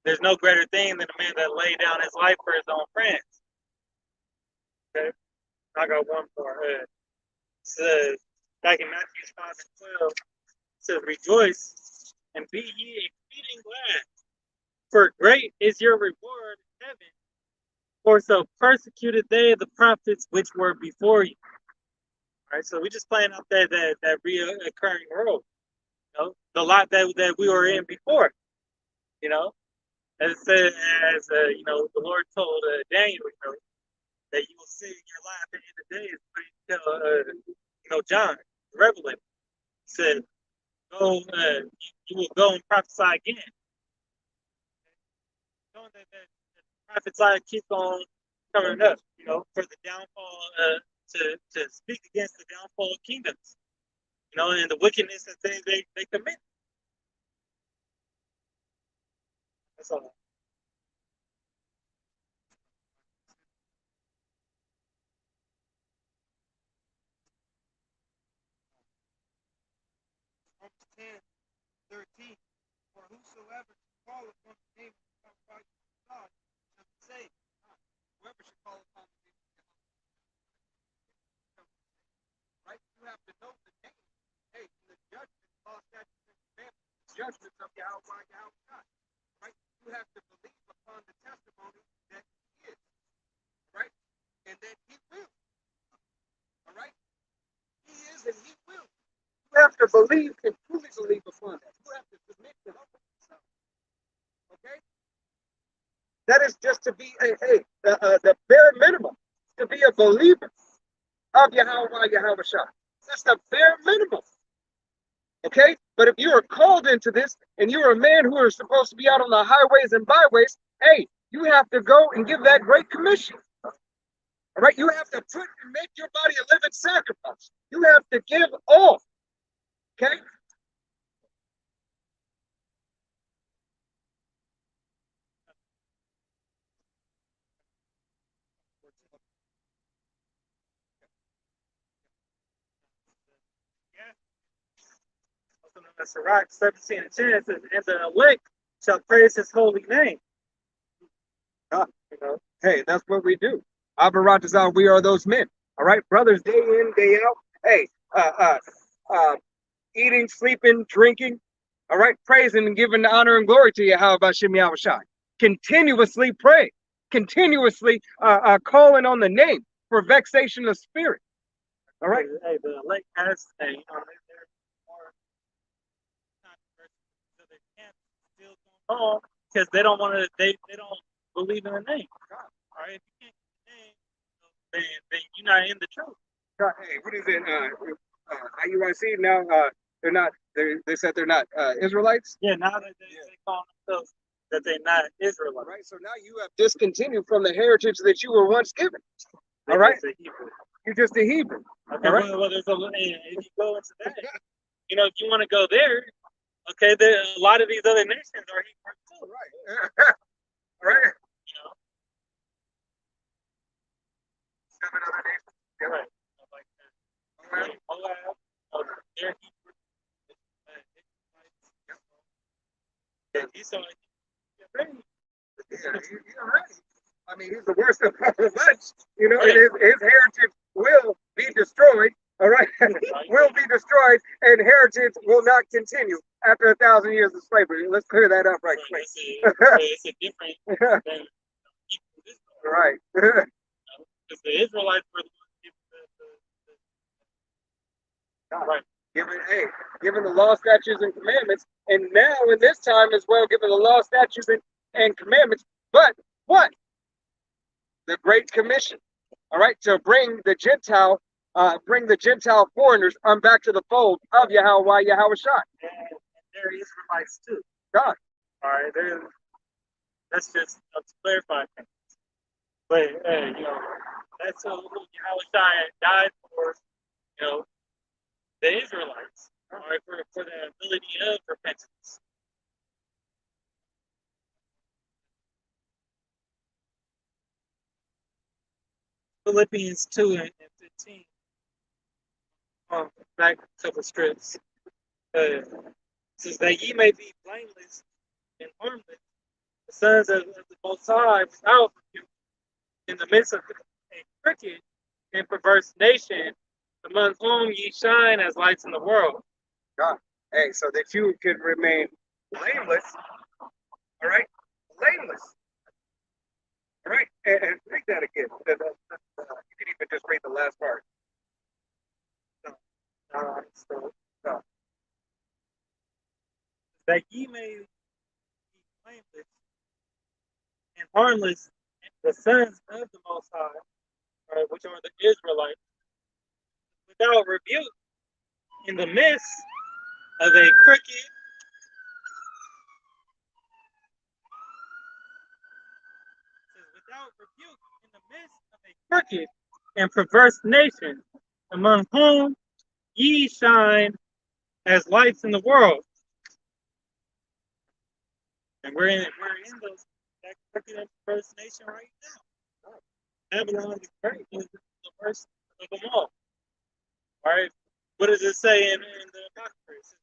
there's no greater thing than a man that laid down his life for his own friends. Okay, I got one more. It says back in Matthew 5:12, it says, "Rejoice and be ye exceeding glad, for great is your reward in heaven. For so persecuted they the prophets which were before you." All right, so we just playing out that reoccurring role. The lot that we were in before. As it said, as the Lord told Daniel, that you will see in your life at the end of the days. But John, the Revelator, said, "Go, you will go and prophesy again." Knowing that the prophesy keep on coming up, for the downfall, to speak against the downfall of kingdoms, and the wickedness that they commit. That's all. Romans 10:13. For whosoever shall call upon the name of God shall be saved. Whoever shall call upon the name of God. Right? You have to know the name. Hey, the judgment, law, statutes, and commandments, the judgments of Yahweh God. Right? You have to believe upon the testimony that He is. Right? And that He will. All right? He is and He will. You have to believe and truly believe upon that. You have to submit to humble yourself. Okay? That is just to be the bare minimum to be a believer of Yahweh Shai. That's the bare minimum. Okay? But if you are called into this and you're a man who is supposed to be out on the highways and byways, hey, you have to go and give that great commission. All right? You have to put and make your body a living sacrifice. You have to give all. Okay? Sirach 17:10 says, "And the elect shall praise His holy name." Hey, that's what we do. Abaratazal, we are those men. All right, brothers, day in, day out. Hey, eating, sleeping, drinking. All right, praising and giving the honor and glory to Yahweh Shem Yahushai. Continuously pray, continuously calling on the name for vexation of spirit. All right. Hey, the elect has they're more controversial, so they can't still go on because they don't want to. They don't believe in the name. All right, if you can't get the name, then you're not in the truth. Hey, what is it? IUIC now? They're not. They said they're not Israelites. Yeah, now that they call themselves that they're not Israelites. Right. So now you have discontinued from the heritage that you were once given. All right. You're just a Hebrew. Okay. Right? Well, there's if you go into that, if you want to go there, okay, a lot of these other nations are Hebrew too. Right. Right. 7 other nations. Yeah. Right. Like Moab, they're Hebrew. He's so ready. Yeah, ready. I mean, he's the worst of the bunch. And his heritage will be destroyed. All right, will be destroyed, and heritage will not continue after 1,000 years of slavery. Let's clear that up right quick. It's a different than right. Because the Israelites were the right. Given the law, statutes, and commandments, and now in this time as well, given the law, statutes, and commandments. But what? The Great Commission. All right, to bring the Gentile bring the Gentile foreigners back to the fold of Yahweh Yahushua. And they're Israelites too. God. All right, that's just to clarify things. But that's who Yahushua died for. The Israelites. All right, for the ability of repentance. Philippians 2 and 15. Back a couple strips. Says that ye may be blameless and harmless, the sons of the Most High, without you, in the midst of a crooked and perverse nation, among whom ye shine as lights in the world. God. Hey, so that you can remain blameless. All right? Blameless. All right? And read that again. You can even just read the last part. No. That ye may be blameless and harmless, the sons of the Most High, right, which are the Israelites, without rebuke, in the midst of a crooked without rebuke, in the midst of a crooked and perverse nation, among whom ye shine as lights in the world. And we're in that crooked and perverse nation right now. Babylon the Great is the worst of them all. All right, what does it say in the Apocrypha?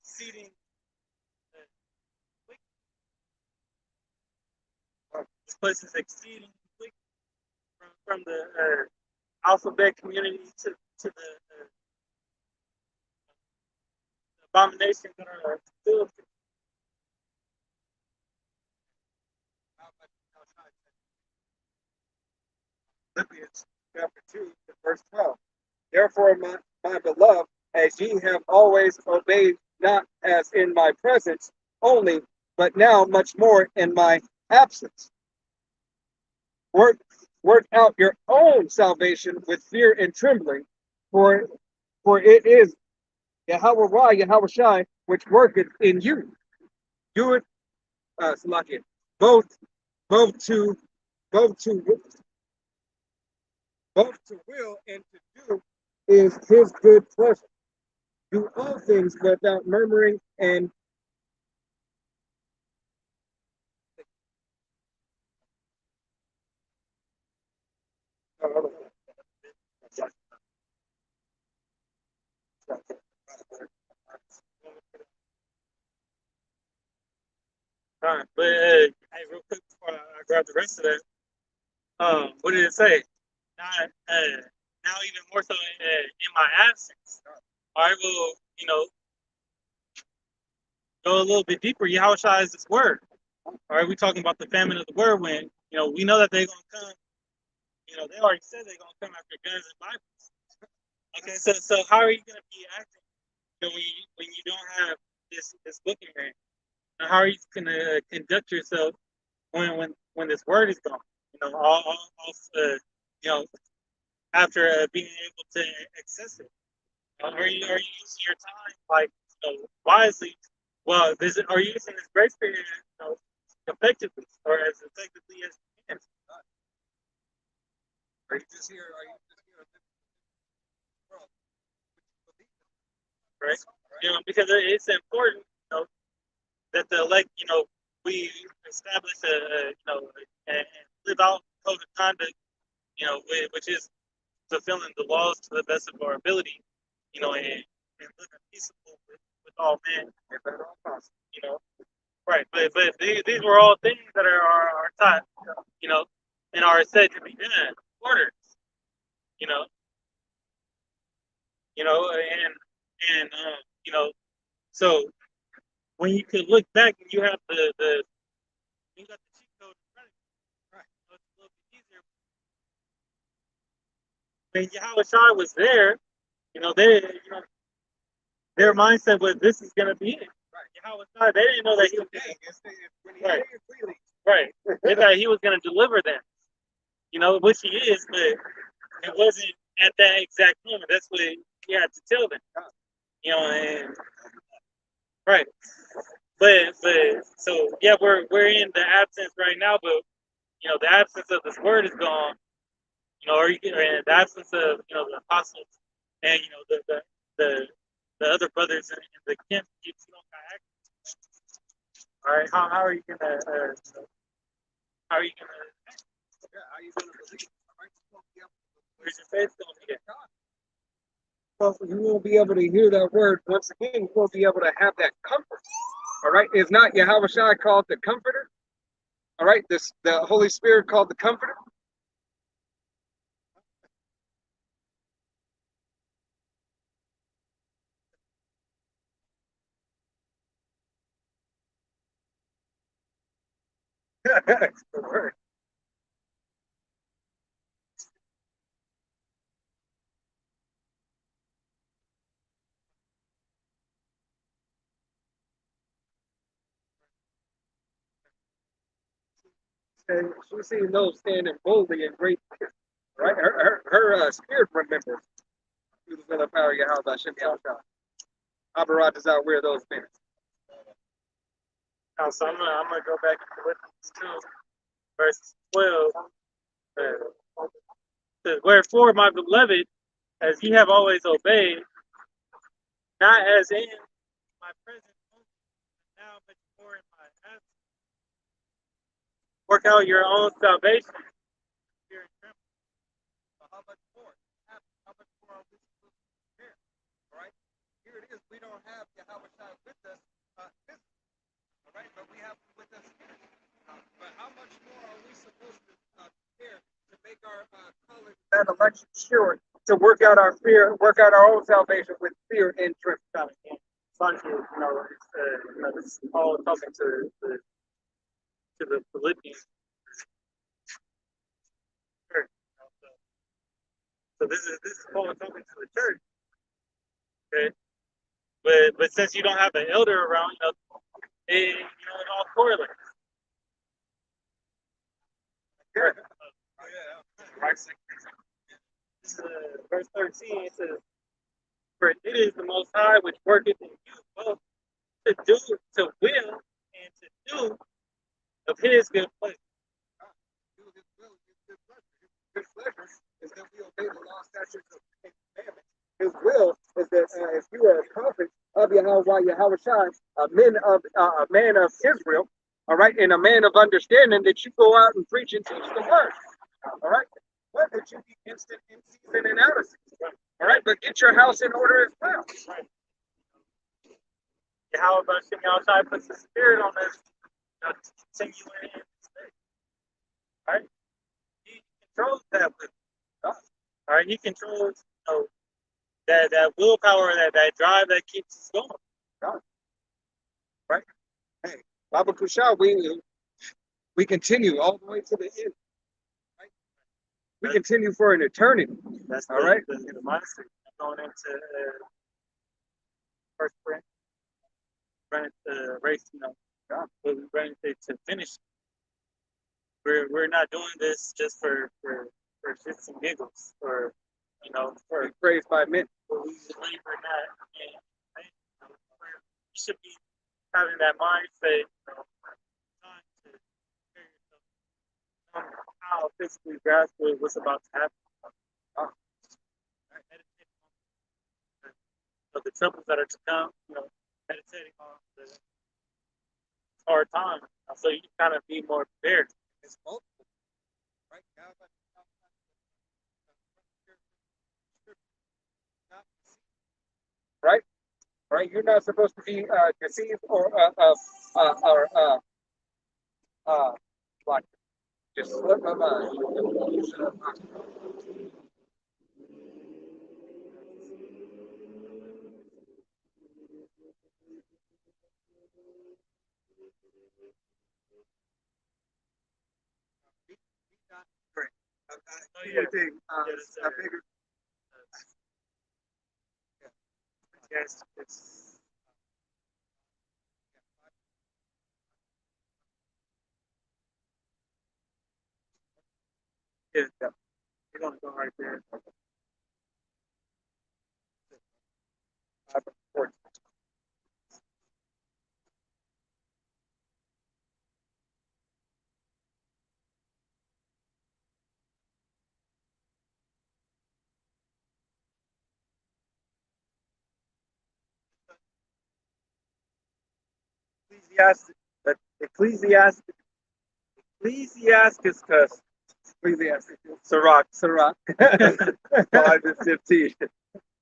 Exceeding wicked. This place is exceeding wicked from the alphabet community to the abominations that are still. Philippians chapter 2, verse 12. Therefore, my beloved, as ye have always obeyed, not as in my presence only, but now much more in my absence. Work out your own salvation with fear and trembling, for it is Yahweh Yahushai which worketh in you. Do it, Salakia, both to will and to do is his good pleasure. Do all things without murmuring and All right, but hey, real quick before I grab the rest of that, what did it say? Now even more so in my absence. All right, well, go a little bit deeper. Yahushua is this word. All right, we're talking about the famine of the word when, we know that they're going to come. They already said they're going to come after guns and Bibles. Okay, so how are you going to be acting when you don't have this book in your hand? Now, how are you going to conduct yourself when this word is gone? After being able to access it. Are you using your time wisely? Well, are you using this grace period effectively or as effectively as you can? are you just here? Right? Because it's important, that the elect, we establish and live out code of conduct, which is fulfilling the laws to the best of our ability, and living peaceable with all men, Right, but these were all things that are taught, and are said to be done, orders, so when you could look back and you have you got the cheat code in front of you, right? So it's a little bit easier. When Yahushua was there, their mindset was this is gonna be it. Yahushua, they didn't know that he was right. They thought he was gonna deliver them, which he is, but it wasn't at that exact moment. That's what he had to tell them. You know, and right. But so yeah, we're in the absence right now, but you know, the absence of this word is gone. You know, or you and the absence of the apostles and the other brothers in the camp. You don't got access. All right, how are you gonna how are you gonna How you gonna believe? where's your faith gonna be at? Well, you won't be able to hear that word once again. You won't be able to have that comfort. All right, is not Yahweh Shai called the Comforter? All right, the Holy Spirit called the Comforter. That's the word. And she's seen those standing boldly in great fear. Right, her spirit remembers through the will of power Yahweh Shem Yahweh. Abarat does not wear those minutes. So I'm gonna go back to Philippians 2, verse 12. Says, wherefore, my beloved, as ye have always obeyed, not as in my presence only, but now much more in my absence, work out your own salvation. Fear and trembling. So how much more? How much more are we supposed to prepare? All right. Here it is. We don't have Yahweh Shai with us physically. All right, but we have him with us here. But how much more are we supposed to prepare to make our calling that election sure, to work out our own salvation with fear and trembling? Funny, this is Paul talking to the Philippians church. So this is Paul talking to the church. Okay, but since you don't have an elder around, it all correlates. Verse 13, it says, for it is the Most High which worketh in you both to do, to will, and to do of His good pleasure. Do his will, his good pleasure. His good pleasure is that we obey the law, statutes, and commandments. His will is that if you are a prophet of Yahweh Shai, a man of Israel, all right, and a man of understanding, that you go out and preach and teach the word. All right, but that you be instant in season and out of season. All right, but get your house in order as well. Right. How about outside puts the spirit on us, to continue in this thing. All right, He controls that with God. All right, He controls that willpower, that drive that keeps us going. God. Right? Hey, Baba Kusha, we continue all the way to the end. Right? We continue for an eternity. That's all right. The mindset going into first sprint, running the race. We're running to finish. We're not doing this just for shits and giggles, or for praised by men. We labor in that, and you should be having that mindset. Trying to prepare yourself how physically grasp what's about to happen. Meditate on the troubles that are to come. Meditating on the hard times, so you kind of be more prepared. It's multiple, right? Right? Right? You're not supposed to be deceived or like just slip my mind. Great. I figured. Yes, it's Yeah. We're gonna go right there. Ecclesiastes, Ecclesiasticus, Sirach, 5:15.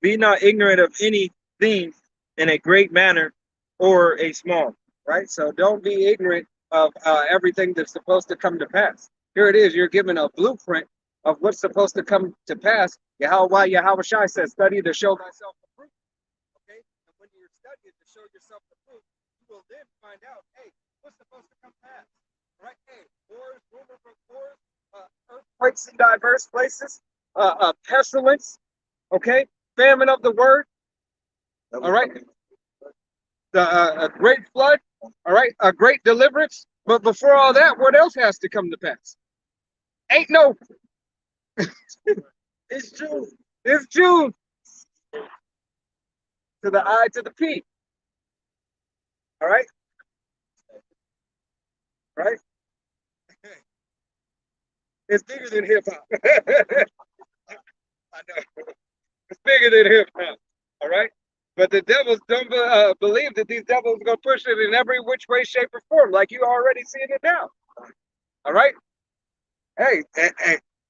Be not ignorant of anything in a great manner or a small. Right? So don't be ignorant of everything that's supposed to come to pass. Here it is. You're given a blueprint of what's supposed to come to pass. Yahweh Shai says, study to show thyself approved. Okay? And when you're studying to show yourself approved, you will then find out, hey, what's supposed to come past? Right? Hey, wars, rumors of wars, earthquakes in diverse places, pestilence, okay? Famine of the word, all right? A great flood, all right? A great deliverance. But before all that, what else has to come to pass? Ain't no. It's June. It's June. To the I, to the P. All right? Right? It's bigger than hip hop. I know. It's bigger than hip hop. All right? But the devils don't believe that these devils are going to push it in every which way, shape, or form, like you already seeing it now. All right? Hey,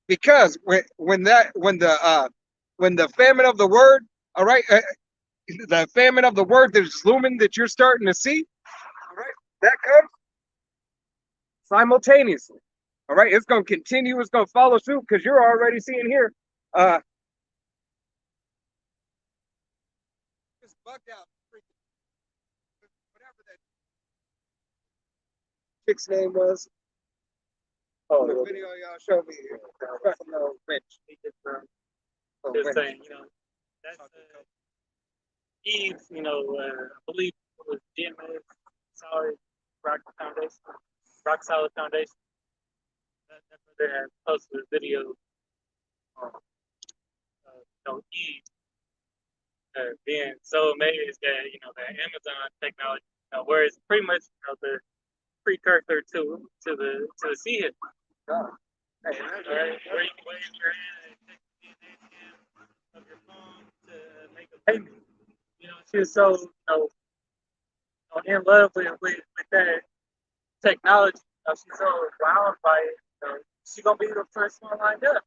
because when the famine of the word, all right, the famine of the word that's looming that you're starting to see, all right, that comes simultaneously. All right, it's going to continue. It's going to follow suit because you're already seeing here. Just bugged out. Whatever that chick's name was. Oh, the video y'all showed me. Rich. Just saying, that's Eve, I believe it was GMS, solid rock solid foundation. That brother had posted a video Eve being so amazed that, that Amazon technology, where it's pretty much, the precursor to the sea hip. Oh. Hey, right? Where you can wave your hand and take the DNA of your phone to make a payment. She was so, in love with that technology. She's so wowed by it. She's gonna be the first one lined up.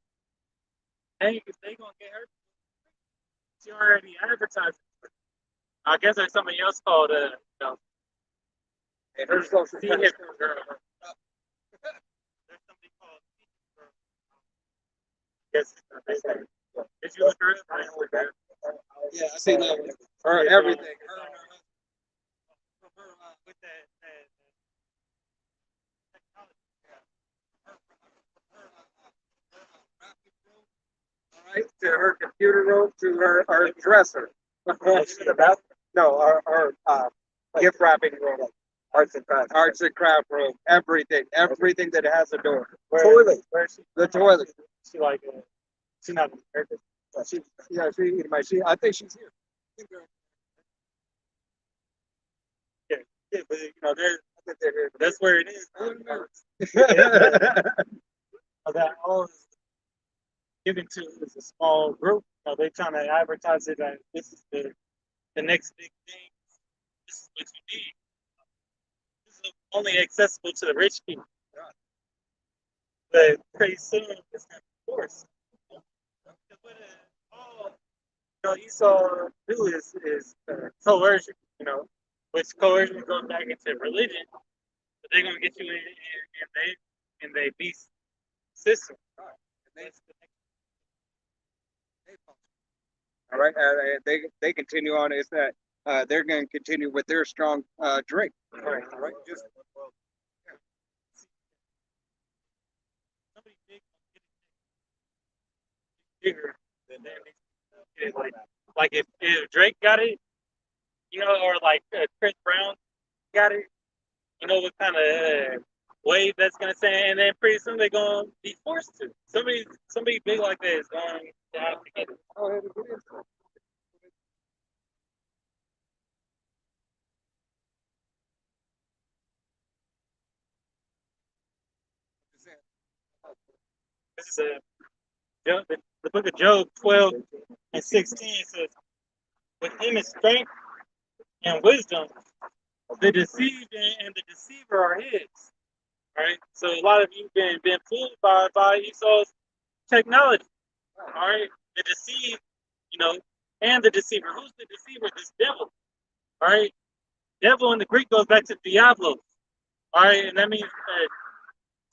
Hey, if they gonna get her, she already advertised. I guess there's something else called And her social girl. There's something called girl. Yes. Did you look her up? Yeah, I see that. Her everything. Her and her with that technology. All right, to her computer room, to her dresser. No, our gift wrapping room. Arts and craft room. Everything that has a door. Toilet. The toilet. She like she's not American. She I think she's here. Yeah, but that's where it is. That all is given to is a small group. They're trying to advertise it that this is the next big thing. This is what you need. This is only accessible to the rich people. But pretty soon it's going to be forced. All Esau do is coercion, which coercion goes back into religion, but they're gonna get you in they beast system. All right, they continue on. Is that they're going to continue with their strong drink. All right. Just Bigger than that. Like if Drake got it, or like Chris Brown got it, what kind of wave that's gonna say, and then pretty soon they're gonna be forced to. Somebody big like that is going to have to get it. Go ahead and get into it. This is the book of Job 12 and 16 says, with him is strength and wisdom, the deceived and the deceiver are his. All right. So a lot of you been fooled by Esau's technology. All right. The deceived, and the deceiver. Who's the deceiver? This devil. All right. Devil in the Greek goes back to Diablo. All right, and that means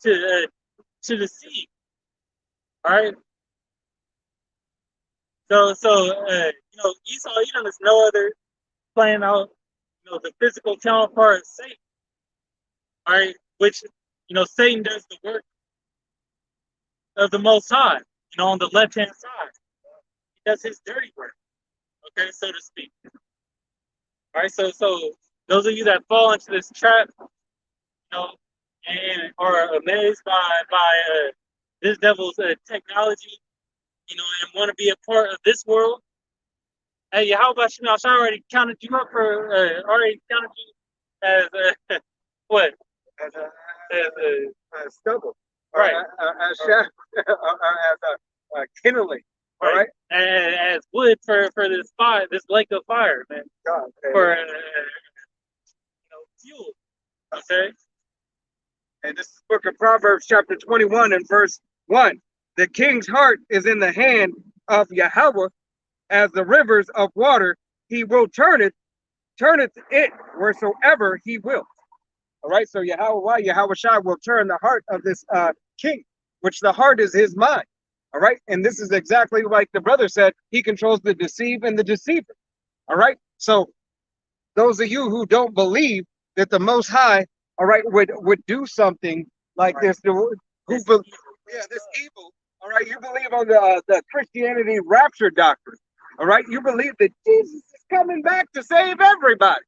to deceive. All right. So Esau, Edom is no other playing out, the physical counterpart of Satan. All right, which Satan does the work of the Most High. On the left hand side, he does his dirty work. Okay, so to speak. All right, so those of you that fall into this trap, and are amazed by this devil's technology, and want to be a part of this world. Hey, how about you? I already counted you up for already counted you as what? As stubble. Right. As shadow. As kindling. All right. As wood for this fire, this lake of fire, man. God, for fuel. Okay. And this is the book of Proverbs, chapter 21 and verse 1. The king's heart is in the hand of Yahweh, as the rivers of water. He will turneth it wheresoever he will. All right, so Yahweh Shai will turn the heart of this king, which the heart is his mind. All right, and this is exactly like the brother said. He controls the deceive and the deceiver. All right, so those of you who don't believe that the Most High, all right, would do something like this, this evil. All right, you believe on the Christianity rapture doctrine. All right, you believe that Jesus is coming back to save everybody.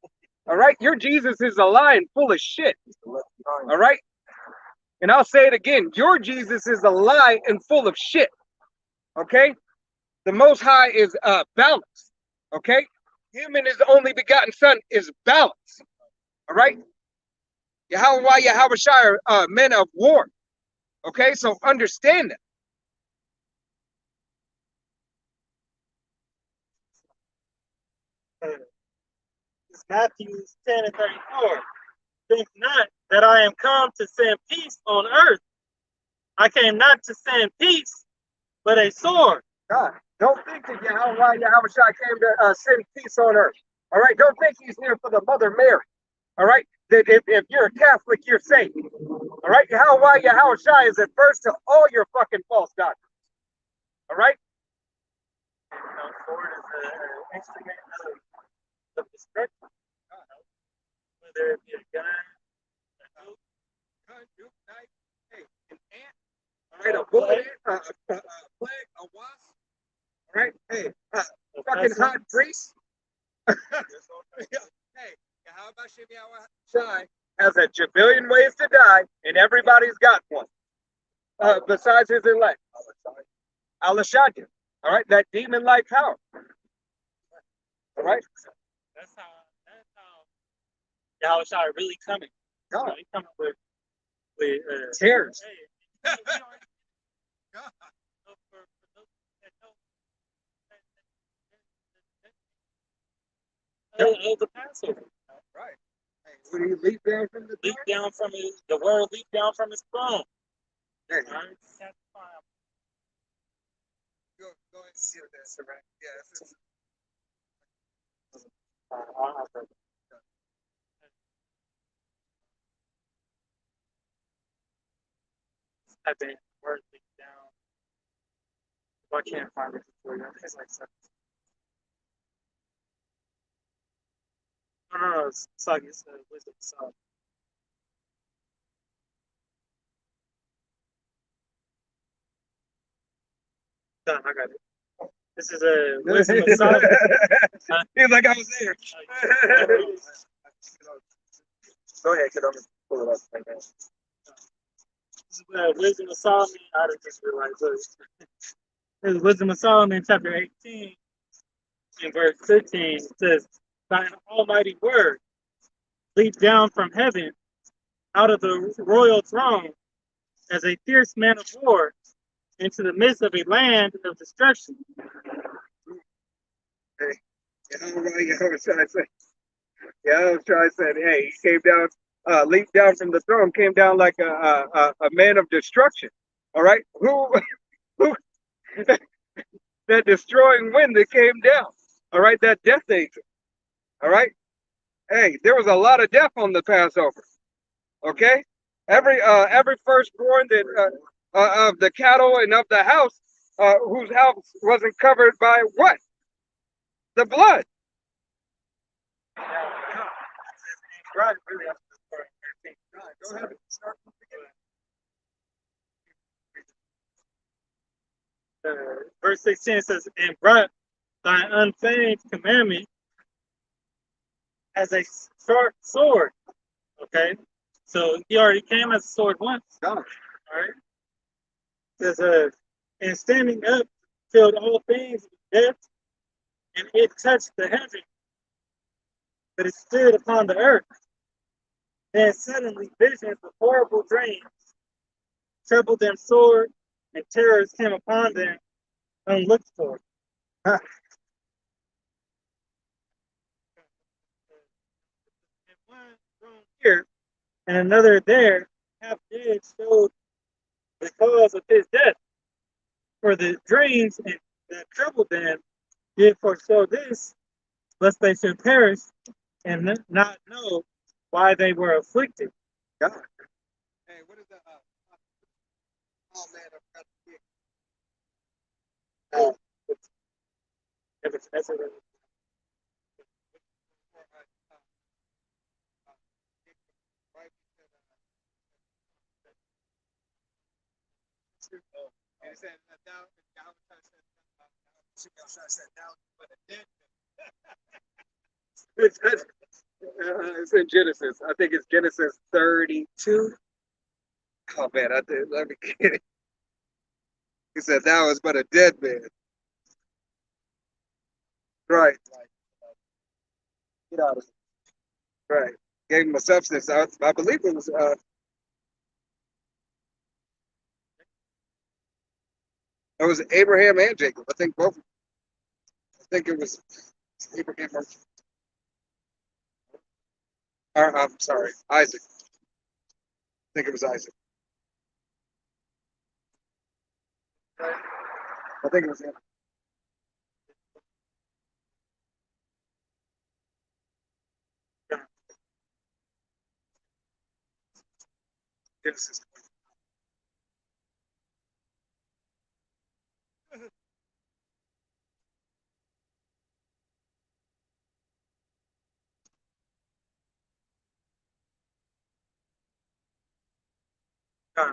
All right, your Jesus is a lie and full of shit. All right, and I'll say it again, your Jesus is a lie and full of shit. Okay, the Most High is balanced. Okay, him and his only begotten Son is balanced. All right, Yahweh Shai are men of war. Okay, so understand that. It's Matthew 10 and 34. Think not that I am come to send peace on earth. I came not to send peace, but a sword. God, don't think that Yahweh Shai came to send peace on earth. All right, don't think he's here for the Mother Mary. All right, that if you're a Catholic, you're saved. All right, Yahweh Shai is adverse to all your fucking false doctrines. All right. Sword is an instrument of destruction. Whether it be a gun, a hook, knife, hey, an ant, all right, a bullet, a plague, a wasp, all right, hey, fucking hot priest. Hey, Yahweh Shai has a jabillion ways to die, and everybody's got one. Besides his elect. Alashadya. All right, that demon-like power. All right. That's how Yahweh Shai really coming. God. He's coming with tears. Hey, the Passover. Right. Hey, when he leaped down from the word leaped down from his throne. Hey. Right? Go ahead and see what that's right. Yes. Type in word leaped down. If I can't find it for you, it's like seven. No, it's like it's wisdom itself. Done, I got it. This is a wisdom of Solomon. He's like, I was there. Go ahead, kid. I'm pull it up right now. is Wisdom of Solomon. I just realized this. This is Wisdom of Solomon, chapter 18, in verse 15. It says, "Thine almighty word leaped down from heaven out of the royal throne as a fierce man of war into the midst of a land of destruction." Hey, I was trying to say, hey, he came down, leaped down from the throne, came down like a man of destruction. All right, who that destroying wind that came down? All right, that death angel. All right, hey, there was a lot of death on the Passover. Okay, every firstborn that of the cattle and of the house, whose house wasn't covered by what? The blood. Right, really. Go ahead. Verse 16 says, "And brought thy unfeigned commandment as a sharp sword." Okay, so he already came as a sword once. God. All right. It says, "And standing up, filled all things with death, and it touched the heaven, but it stood upon the earth. Then suddenly visions of horrible dreams troubled them sore, and terrors came upon them unlooked for." Huh. And one thrown here, and another there, half dead, showed the cause of his death. For the dreams that troubled them did foreshow this, lest they should perish and not know why they were afflicted. God. Hey, what is that? Oh man, I forgot to get. If it's necessary. And it said it's in Genesis. I think it's Genesis 32. Oh man, let me get it. He said that was but a dead man. Right. Get out of it. Right. Gave him a substance. I believe it was Abraham and Jacob. I think both. I think it was Abraham or I'm sorry, Isaac. I think it was Isaac. I think it was him. Genesis. I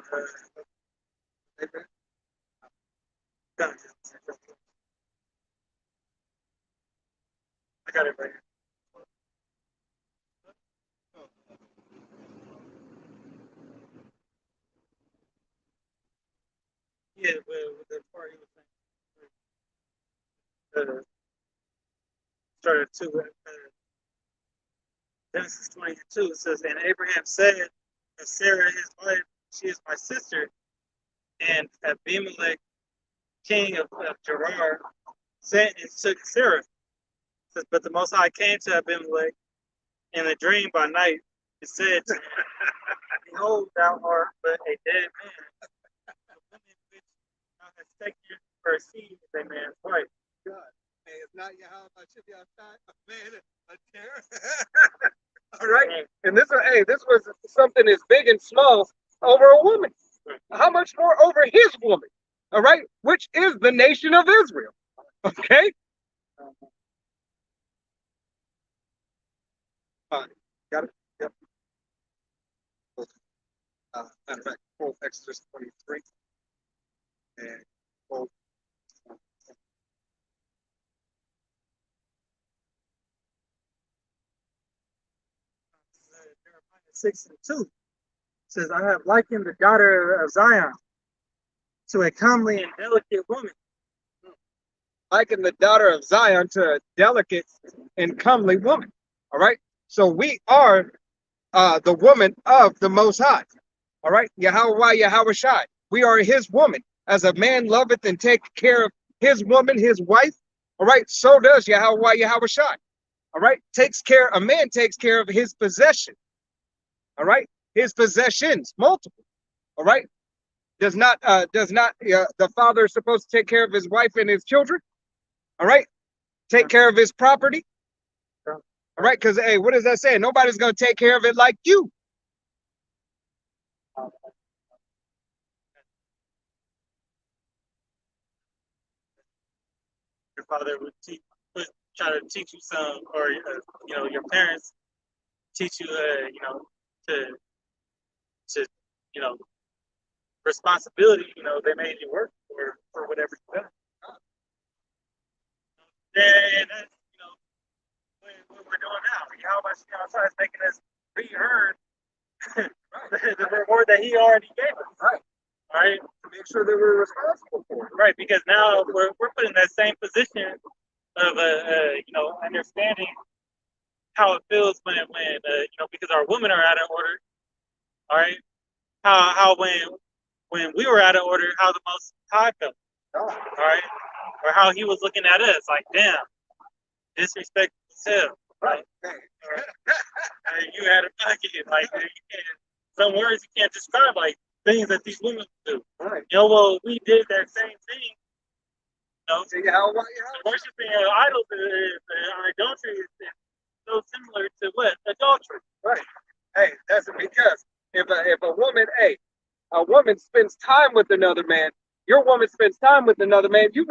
got it right here. Yeah, with the part he was saying, started to Genesis 22. It says, "And Abraham said, and Sarah his wife, she is my sister, and Abimelech, king of Gerar, sent and took Sarah. It says, but the Most High came to Abimelech in a dream by night, and said to him, Behold, thou art but a dead man. The woman which thou hast taken for a seed is a man's wife." God. Hey, it's not Yahweh, I should be outside. Man, a terror. All right. And this was something as big and small over a woman. How much more over his woman? All right, which is the nation of Israel. Okay. Got it. Yep. Matter of fact, pull Exodus 23 and pull. Jeremiah 6:2 says, I have likened the daughter of Zion to a comely and delicate woman. Liken the daughter of Zion to a delicate and comely woman. All right. So we are the woman of the Most High. All right. Yahweh Yahweh Shai. We are his woman. As a man loveth and taketh care of his woman, his wife. All right. So does Yahweh Yahweh Shai. All right. A man takes care of his possession. All right. His possessions, multiple. All right. Does not the father is supposed to take care of his wife and his children? All right. Take care of his property. All right. Because, hey, what does that say? Nobody's going to take care of it like you. Your father would try to teach you some, or your parents teach you, to responsibility. They made you work for whatever you done. And that's what we're doing now. How much is making us re-earn the reward that he already gave us. Right. All right. To make sure that we're responsible for it. Right, because now we're put in that same position of understanding how it feels when because our women are out of order. All right. How when we were out of order, how the Most High felt. All right. Or how he was looking at us like, damn, disrespect was him. Right. You had a bucket. Like, some words you can't describe, like things that these women do. Right. Well, we did that same thing. Worshiping idols is idolatry is so similar to what? Adultery. Right. Hey, that's because if a woman spends time with another man, your woman spends time with another man, she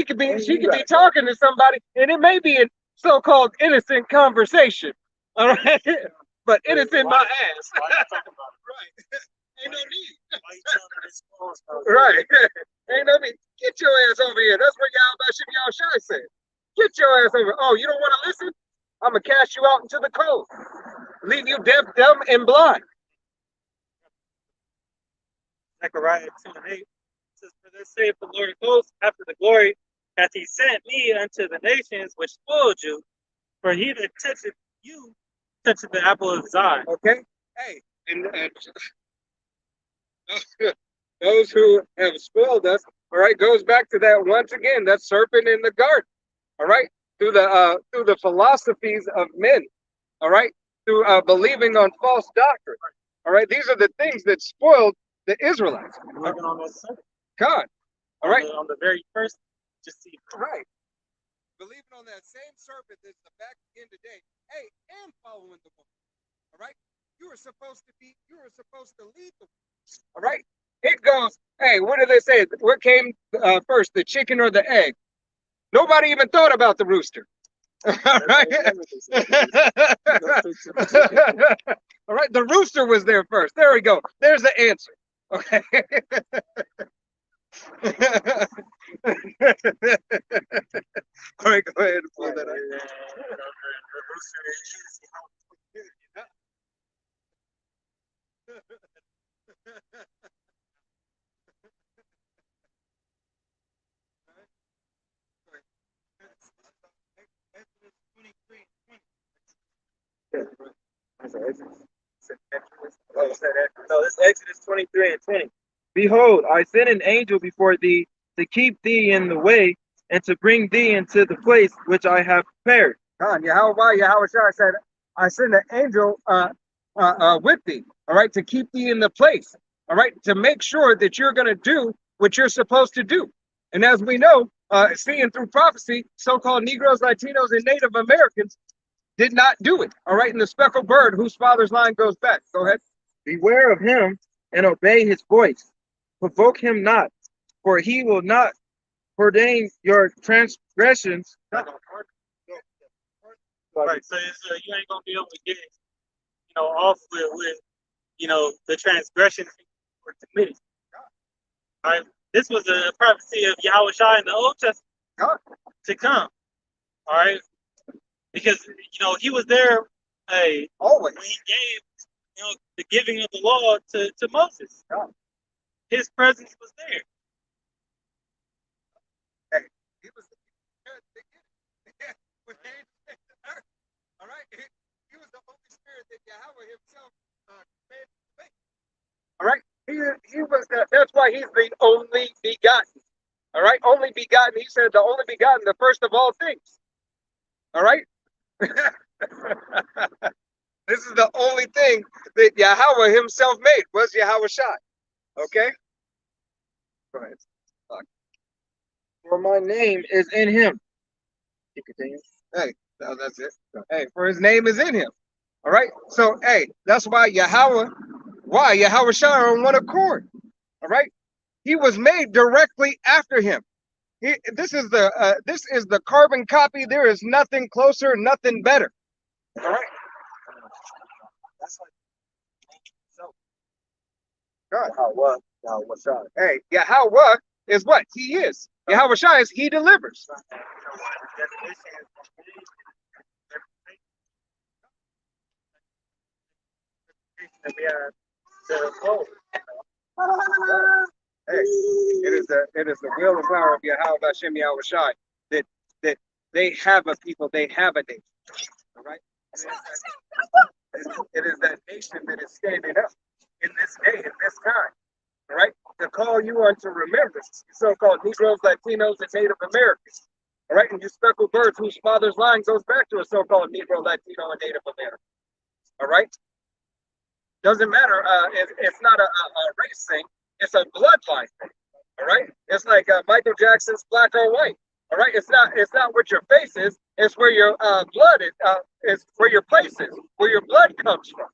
could be talking to somebody, and it may be a so-called innocent conversation. All right. But innocent my ass. Right. Ain't no need. Right. Ain't no need. Get your ass over here. That's what y'all Shai said. Get your ass over. Oh, you don't want to listen? I'm gonna cast you out into the cold. Leave you deaf, dumb, and blind. Zechariah 2:8 says, "For this saith the Lord of hosts, after the glory hath he sent me unto the nations which spoiled you, for he that toucheth you toucheth the apple of his eye." Okay. Hey, and those who have spoiled us, all right, goes back to that once again, that serpent in the garden, all right, through the philosophies of men, all right, through believing on false doctrine, all right. These are the things that spoiled the Israelites. Living on that serpent. God, all right, on the very first deceit. Right. Believing on that same serpent that's the back again today. Hey, and following the woman. All right. You were supposed to lead the woman. All right. It goes, hey, what do they say? What came first, the chicken or the egg? Nobody even thought about the rooster. All right. All right. The rooster was there first. There we go. There's the answer. Okay. All right, go ahead and pull that out. No, this Exodus 23:20. Behold, I send an angel before thee to keep thee in the way and to bring thee into the place which I have prepared. Yahweh said, I send an angel with thee, all right, to keep thee in the place, all right, to make sure that you're going to do what you're supposed to do. And as we know, seeing through prophecy, so-called Negroes, Latinos, and Native Americans did not do it, all right, and the speckled bird whose father's line goes back. Go ahead. Beware of him and obey his voice. Provoke him not, for he will not ordain your transgressions. Right, so you ain't gonna be able to get, off with the transgressions were committed. All right, this was a prophecy of Yahweh Shai in the Old Testament to come. All right, because he was there Hey, Always. when he gave, the giving of the law to Moses, Yeah. his presence was there. Hey, he was the when they made the earth. All right, he was the Holy Spirit that Yahweh himself commanded to make. All right, he was that's why he's the only begotten. All right, only begotten. He said the only begotten, the first of all things. All right. This is the only thing that Yahweh himself made was Yahweh Shai. Okay? Go ahead. For my name is in him. He continues. Hey, no, that's it. Hey, for his name is in him. All right? So, hey, that's why Yahweh Shai are on one accord. All right? He was made directly after him. This is the carbon copy. There is nothing closer, nothing better. All right? That's like so. God, Yahweh Shai. Hey, Yahweh is what? He is. Yahweh Shai is he delivers. That we have to uphold. Hey, it is the will and power of Yahweh Hashem Yahweh Shai that they have a people, they have a nation. All right? It is that nation that is standing up in this day, in this time. All right? To call you unto remembrance, you so-called Negroes, Latinos, and Native Americans. All right? And you speckled birds whose father's line goes back to a so-called Negro, Latino, and Native American. All right? Doesn't matter. It's not a race thing. It's a bloodline thing. All right. It's like Michael Jackson's black or white. All right. It's not what your face is. It's where your blood is. It's where your place is. Where your blood comes from.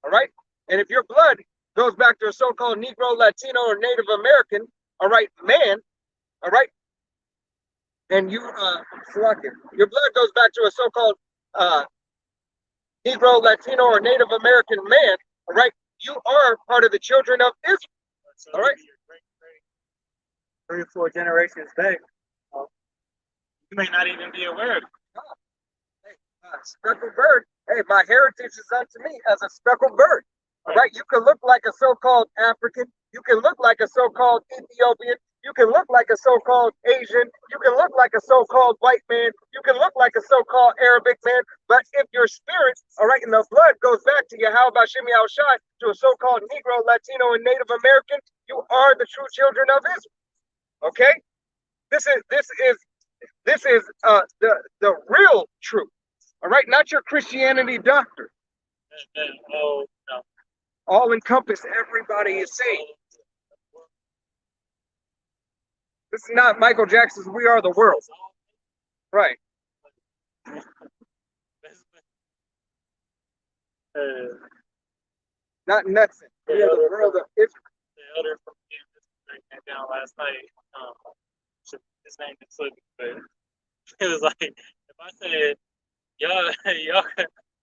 All right. And if your blood goes back to a so-called Negro, Latino, or Native American, all right, man, all right, and you your blood goes back to a so-called Negro, Latino, or Native American man. All right, you are part of the children of Israel. All right. 3 or 4 generations back, you may not even be aware of it. Hey, speckled bird. Hey, my heritage is unto me as a speckled bird. All right. You can look like a so-called African. You can look like a so-called Ethiopian. You can look like a so-called Asian. You can look like a so-called white man. You can look like a so-called Arabic man. But if your spirit, all right, and the blood goes back to Yahweh Hashem Yahweh Shai, to a so-called Negro, Latino, and Native American, you are the true children of Israel. Okay? This is the real truth. All right, not your Christianity doctrine. Oh, no. All encompass everybody is saved. This is not Michael Jackson's "We Are the World." Right. Not Nutson. We are the world of Israel. The elder from Kansas came down last night. His name is slipping, but it was like, if I said, y'all,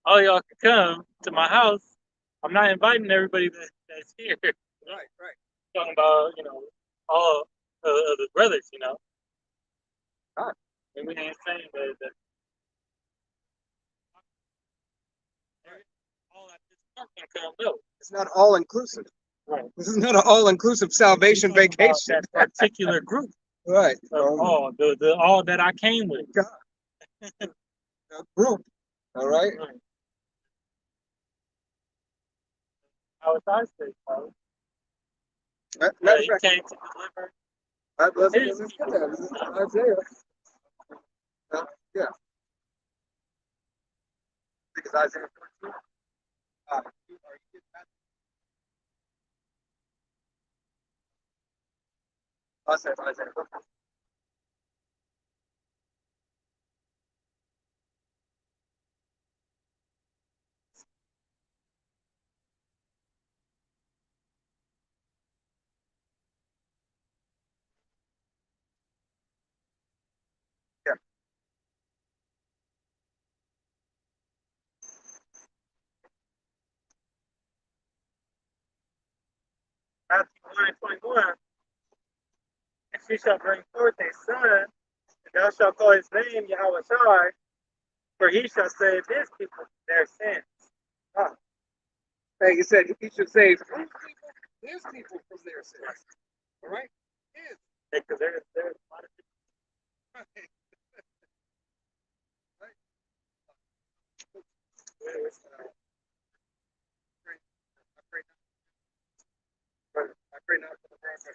all y'all can come to my house, I'm not inviting everybody that's here. Right. Talking about, all of the brothers, Huh. And we ain't saying that all that this stuff can come, no. It's not all inclusive. Right. This is not an all inclusive salvation We're talking about vacation. that particular group Right. of all, the all that I came with. A group. All right. How was I say, bro? He came to deliver. Let's get that. This is Isaiah. Yeah. Because Isaiah 14. Are you getting that? I said Isaiah 14. Yeah. Matthew 1:21. And she shall bring forth a son, and thou shalt call his name Yahweh Shai, For he shall save his people from their sins. Ah. Hey, he said he should save his people from their sins. All right? His. Because there's a lot of people. Right. I pray not for the world, but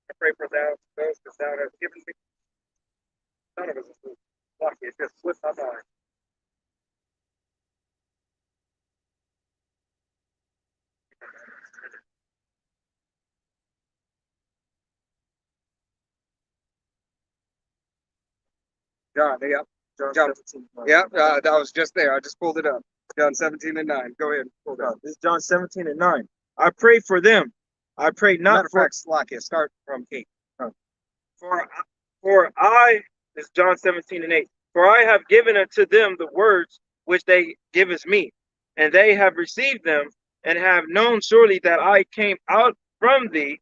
I pray for those that thou hast given me. None of us is lucky. It just slipped my mind. John, yeah. John 17. Yeah, that was just there. I just pulled it up. John 17 and 9. Go ahead. Pull it up. This is John 17 and 9. I pray for them. I pray not Matter of for fact, Slovakia. Start from 8. for I, this is John 17 and 8. For I have given unto them the words which they giveth me, and they have received them, and have known surely that I came out from thee,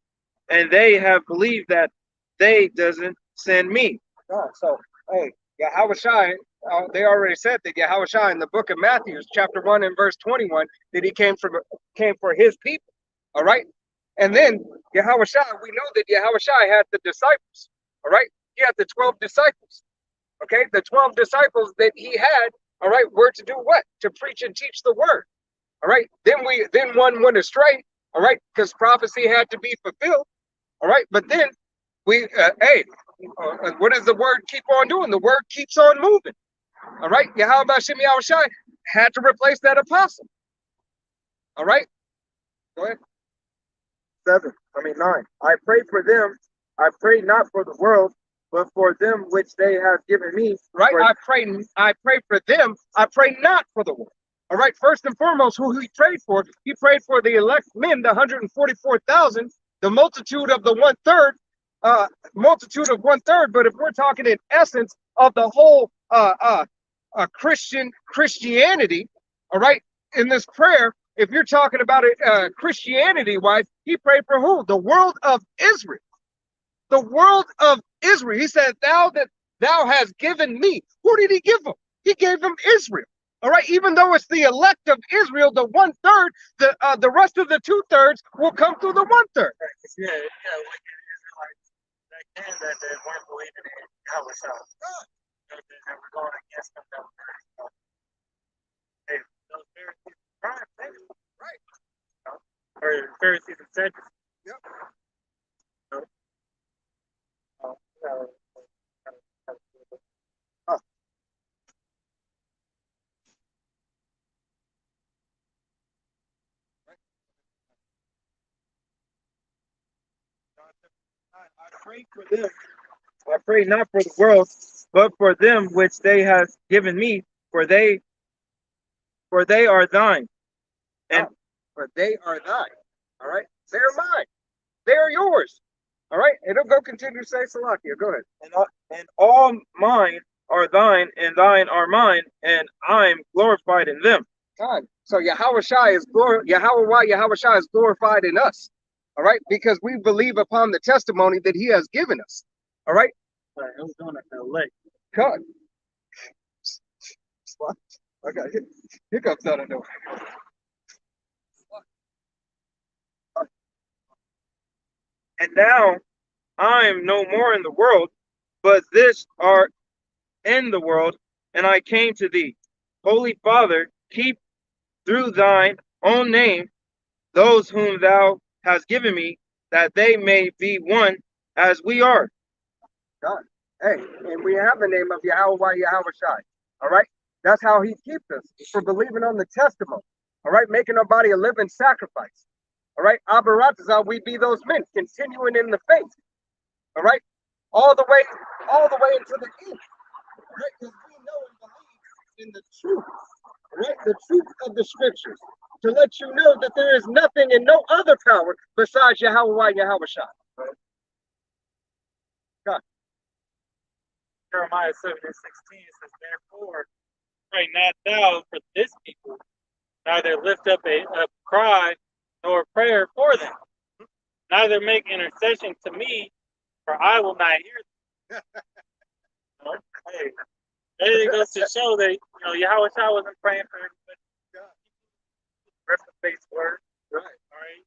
and they have believed that they doesn't send me. So, hey, Yahushua, they already said that Yahushua in the book of Matthew, chapter 1 and verse 21, that he came for his people. All right? And then Yahushua, we know that Yahushua had the disciples. All right? He had the 12 disciples. Okay? The 12 disciples that he had, all right, were to do what? To preach and teach the word. All right? Then one went astray, all right, because prophecy had to be fulfilled. All right? But then what does the word keep on doing? The word keeps on moving. All right? Yahweh Shem Yahushua had to replace that apostle. All right? Go ahead. 9. I pray for them. I pray not for the world, but for them which they have given me. Right? I pray for them. I pray not for the world. All right. First and foremost, who he prayed for? He prayed for the elect men, the 144,000, the multitude of the 1/3, multitude of 1/3. But if we're talking in essence of the whole Christianity, all right, in this prayer, if you're talking about it Christianity-wise, he prayed for who? The world of Israel. The world of Israel. He said, thou hast given me. Who did he give them? He gave them Israel. All right, even though it's the elect of Israel, the 1/3, the rest of the 2/3 will come through the 1/3. Yeah, wicked Israelites that weren't believing in Yahushua. That were going against them. Hey, those Pharisees, right? Or Pharisees and Sadducees. Yep. I pray for them. I pray not for the world, but for them which they have given me, for they are thine. And but they are thine. All right, they're mine. They're yours. All right, it'll go continue to say Salakia. Go ahead. And all mine are thine, and thine are mine, and I'm glorified in them. God. So Yahushua is Yahushua is glorified in us. All right, because we believe upon the testimony that he has given us. All right. I was doing it late. God. I got hiccups out of nowhere. And now I'm no more in the world, but this are in the world, and I came to thee. Holy Father, keep through thine own name those whom thou hast given me, that they may be one as we are. God. Hey, and we have the name of Yahushua. All right? That's how he keeps us, for believing on the testimony. All right? Making our body a living sacrifice. All right? Abaratazah, we be those men, continuing in the faith. All right? All the way into the end. All right? Because we know and believe in the truth. All right? The truth of the scriptures. To let you know that there is nothing and no other power besides Yahushua. God. Jeremiah 7:16 says, therefore, pray not thou for this people, neither lift up a cry nor prayer for them, neither make intercession to me, for I will not hear them. Hey, it goes to show that Yahweh Shah wasn't praying for everybody. Rest the face word. Right. All right.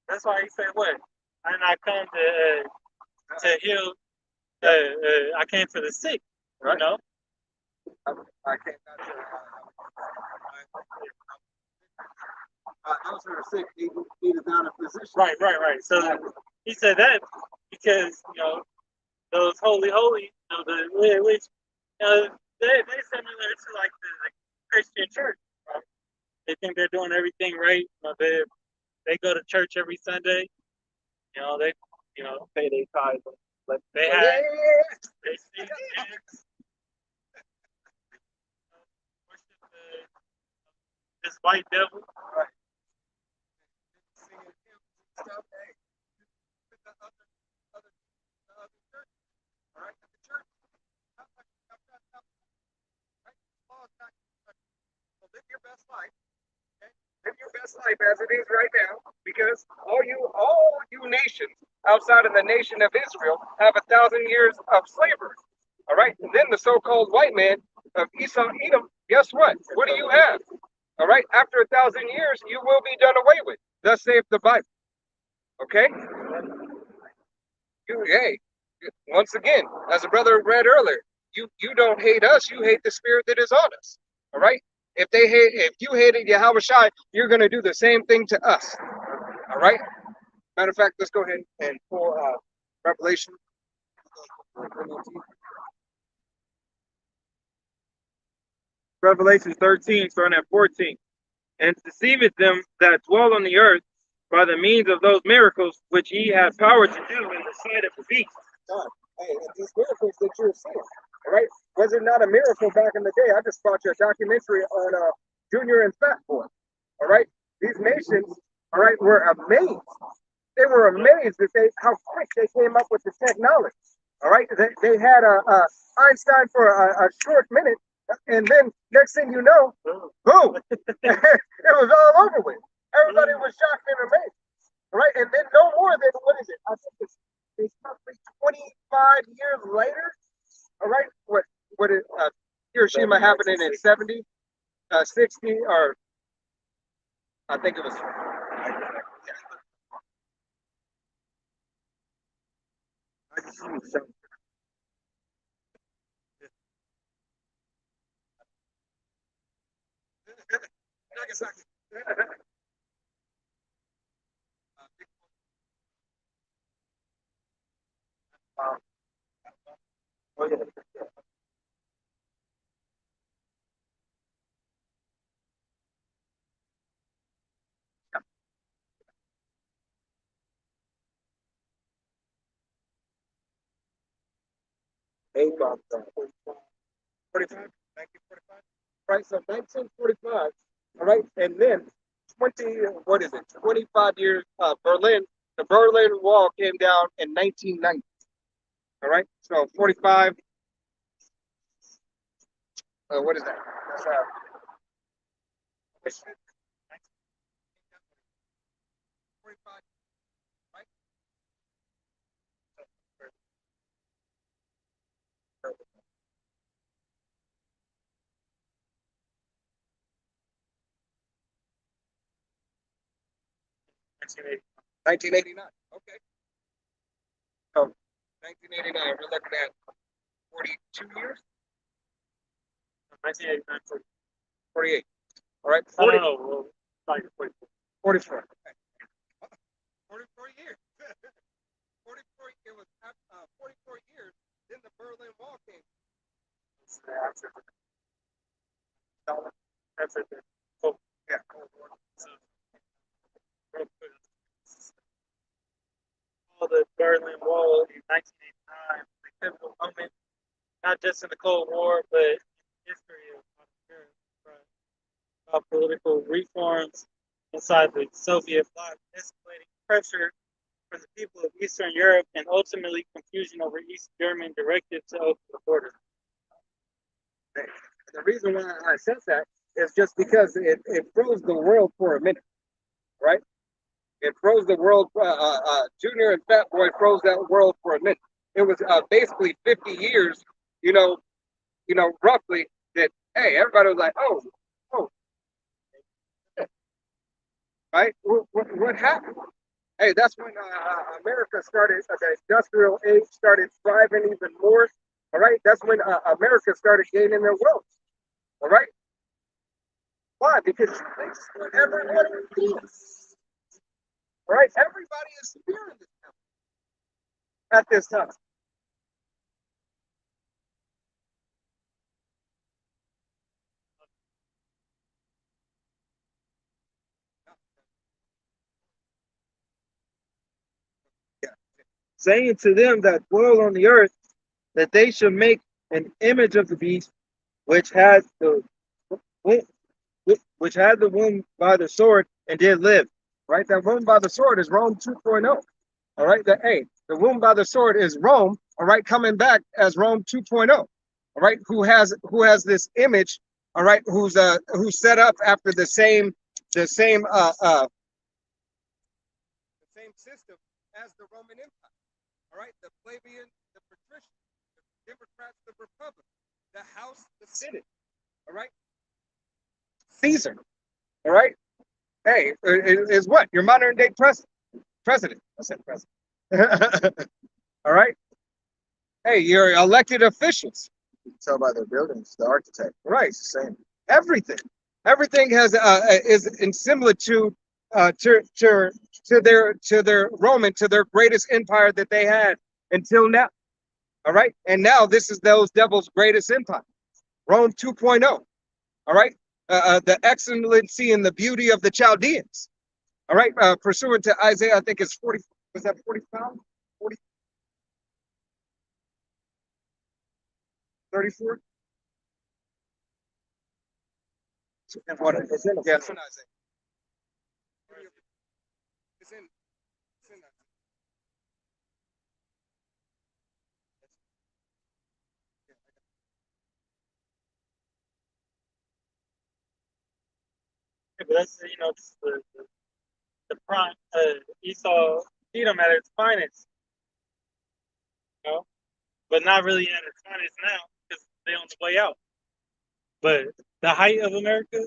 That's why he said, "What? I did not come to heal. I came for the sick." Right. You know. I can't. Those who are sick needed not a physician. Right. So he said that because those holy, which they similar to like the Christian church. Right? They think they're doing everything right. They go to church every Sunday. They Pay their tithes. they have they see worship this white devil. Right. Singing hymns and stuff. Hey, the other church. All right, the church. Right? So live your best life. Okay? Live your best life as it is right now, because all you nations outside of the nation of Israel have 1,000 years of slavery. All right, and then the so-called white man of Esau, Edom. Guess what? What do you have? All right, after 1,000 years, you will be done away with. Thus saith the Bible. Okay. Hey, once again, as a brother read earlier, you don't hate us, you hate the spirit that is on us. All right. If you hated Yahweh Shai, you're going to do the same thing to us. All right. Matter of fact, let's go ahead and pull Revelation. Revelation 13, starting at 14. And deceiveth them that dwell on the earth by the means of those miracles which he had power to do in the sight of the beast. God, hey, and these miracles that you're seeing, all right? Was it not a miracle back in the day? I just brought you a documentary on Junior and Fat Boy. All right, these nations, all right, were amazed. They were amazed that how quick they came up with the technology. All right, they had Einstein for a short minute, and then next thing you know, boom, it was all over with. Everybody was shocked and amazed. All right, and then no more than what is it? I think it's probably 25 years later. All right, what is Hiroshima happening in 70, 60, or I think it was. I just see something. Nagasaki. Oh, yeah. 45, 1945. Right, so 1945, all right, and then 25 years, the Berlin Wall came down in 1990. All right, so 45, what is that? That's 45, right? 1989. Okay. So 1989, we're looking at 42 years? 1989. 48. All right. 40, no, like 44. 44. Okay. 44 years. 44. It was 44 years. Then the Berlin Wall came. That's it. Oh, yeah. Cold War. All the Berlin Wall in 1989, the pivotal moment, not just in the Cold War, but in history of political reforms inside the Soviet bloc, escalating pressure for the people of Eastern Europe, and ultimately confusion over East German directive to open the border. The reason why I said that is just because it froze the world for a minute, right? It froze the world. Junior and Fat Boy froze that world for a minute. It was basically 50 years, roughly that, hey, everybody was like, oh, right? What happened? Hey, that's when America started, the industrial age started thriving even more. All right, that's when America started gaining their wealth. All right, why? Because they split everyone in peace. All right, everybody is fearing this at this time. Saying to them that dwell on the earth that they should make an image of the beast which had the which had the wound by the sword and did live. Right, that wound by the sword is Rome 2.0. All right, the wound by the sword is Rome. All right, coming back as Rome 2.0. All right, who has this image. All right, who's set up after the same system as the Roman Empire. All right, the plebeian, the patrician, the Democrats, the Republic, the House, the Senate. All right, Caesar. All right, hey, is what your modern day president. I said president. All right, hey, your elected officials. You can tell by their buildings, the architect. Right, It's the same. everything has is in similitude to their Roman, to their greatest empire that they had until now. All right, and now this is those devils' greatest empire, Rome 2.0. All right, the excellency and the beauty of the Chaldeans. All right, pursuant to Isaiah, I think it's 40. Was that 45? 40, 34? And what? It's in, yeah, it's in Isaiah. It's in Isaiah. Yeah, but that's it's the prime Esau Edom at its finest, you know, but not really at its finest now because they're on the way out. But the height of America,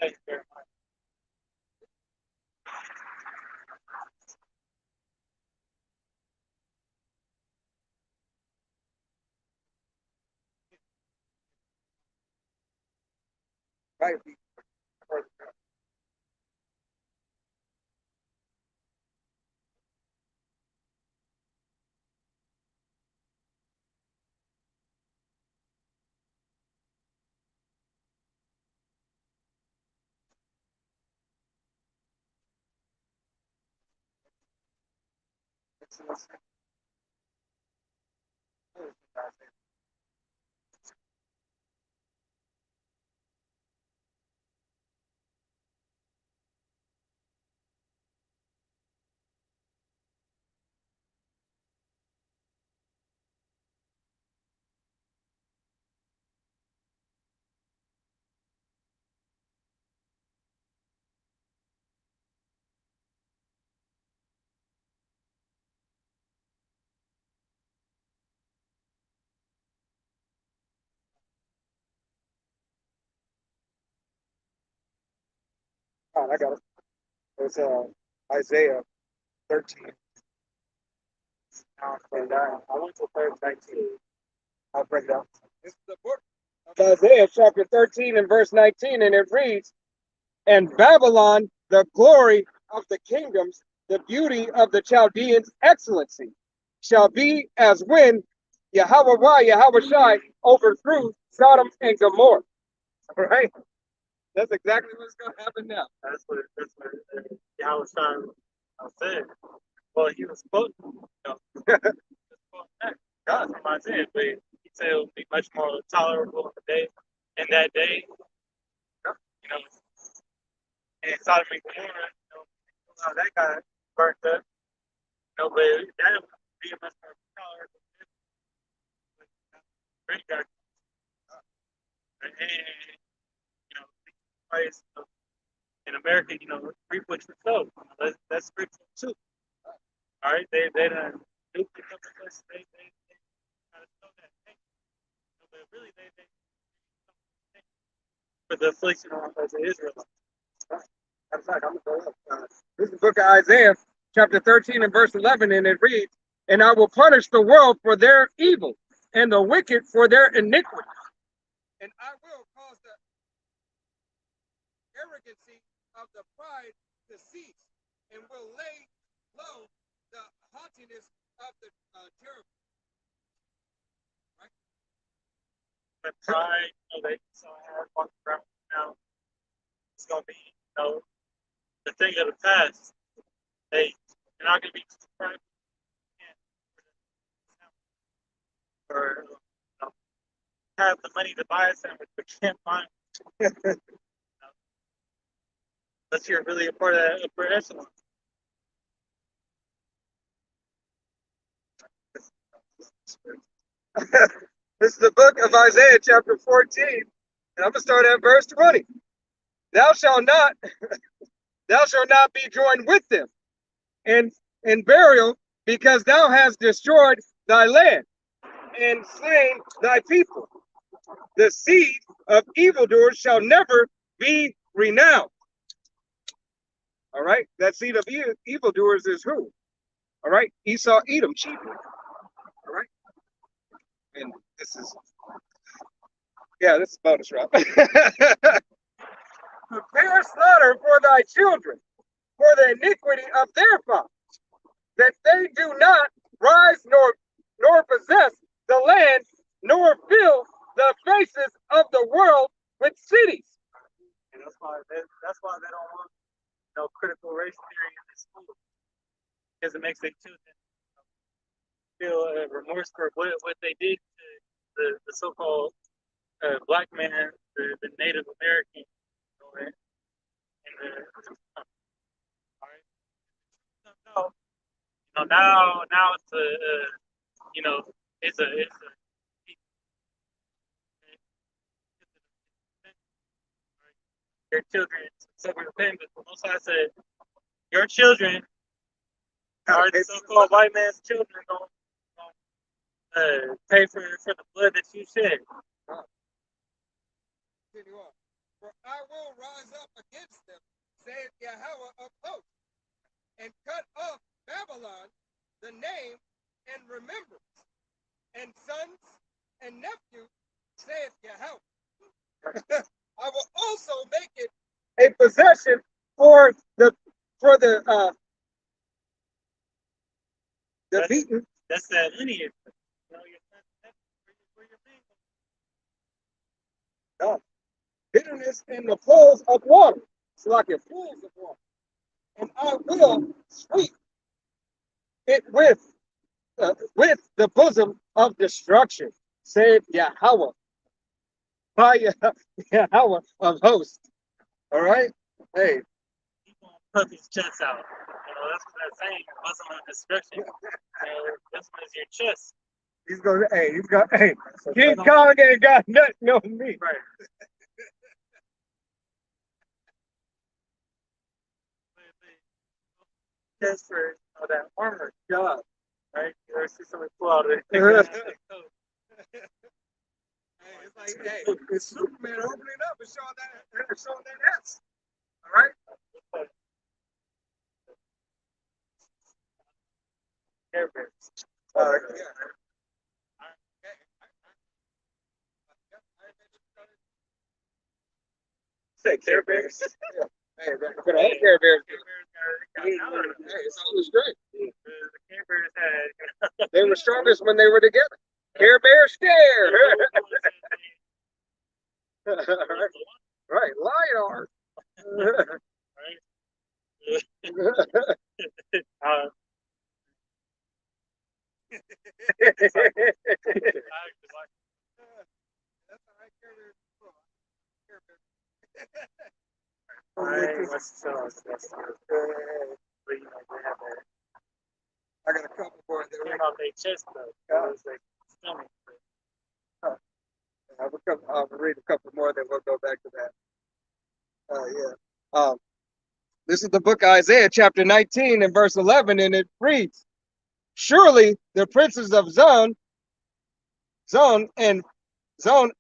thank you very much. Right. I got it. It's Isaiah 13. And I went to verse 19. I'll break it down. This is the book of Isaiah, chapter 13 and verse 19, and it reads, "And Babylon, the glory of the kingdoms, the beauty of the Chaldeans' excellency, shall be as when Yahweh Shai overthrew Sodom and Gomorrah." All right? That's exactly what's going to happen now. That's what Yahweh said. Well, he was quoting, God from Isaiah, but he said it would be much more tolerable in the day, in that day, you know, and Sodom and Gomorrah, how that got burnt up, but that would be a much more tolerable. great guy. And you know, place in America, you know, reap what you sow. That's scripture too. All right, they done nuked a couple of places. They kind of show that. Hey, but really they for the affliction of the Israelites. I'm sorry, I'm gonna go up. This is the book of Isaiah, chapter 13 and verse 11, and it reads, "And I will punish the world for their evil, and the wicked for their iniquity. And I will cause the arrogancy of the pride to cease, and will lay low the haughtiness of the terrible." Right? The pride, you know, they so hard walking around now. It's gonna be, you know, the thing of the past. Hey, you're not gonna be too proud or you know, have the money to buy a sandwich but can't find it. You know, unless you're really a part of that upper echelon. This is the book of Isaiah, chapter 14, and I'm gonna start at verse 20. Thou shalt not be joined with them in burial, because thou hast destroyed thy land and slain thy people. The seed of evildoers shall never be renowned. All right, that seed of evildoers is who? All right, Esau, Edom, chiefly. All right, and this is bonus round. Prepare slaughter for thy children, for the iniquity of their fathers, that they do not rise nor possess the land, nor fill the faces of the world with cities. And that's why they don't want no critical race theory in the school, because it makes their children feel remorse for what they did to the so-called black man, the Native American, you know, and all right. No, you know, now it's a you know, it's a your children suffer the pain, but most I said your children are the so-called white man's children don't pay for the blood that you shed. Continue on. For I will rise up against them, saith Yahweh of hosts, and cut off Babylon, the name and remembrance, and sons and nephews, saith Yahweh. I will also make it a possession for the beaten. That's that lineage. You know, where your being. No. Bitterness in the pools of water. It's like a pools of water. And I will sweep it with the bosom of destruction, said Yahweh, by Yahweh of hosts. All right? Hey. He's going to puff his chest out. You know, that's what that's saying. Bosom of destruction. This one is your chest. He's going, King Kong ain't got nothing on me. Right. Just for that armor, God, right? You ever see somebody pull out a It's like, hey, it's Superman opening up and showing that ass. All right? Care Bears. Yeah. Say Care Bears. Yeah. Hey, but all Care Bears. Hey, it's all the strength. The Care Bears had. They were strongest when they were together. Care Bear stare. Right, LiDAR. Right. I got a couple more that came out their chest though. It was like stomach. I'll read a couple more, then we'll go back to that. Yeah. This is the book of Isaiah, chapter 19, and verse 11, and it reads, "Surely the princes of Zon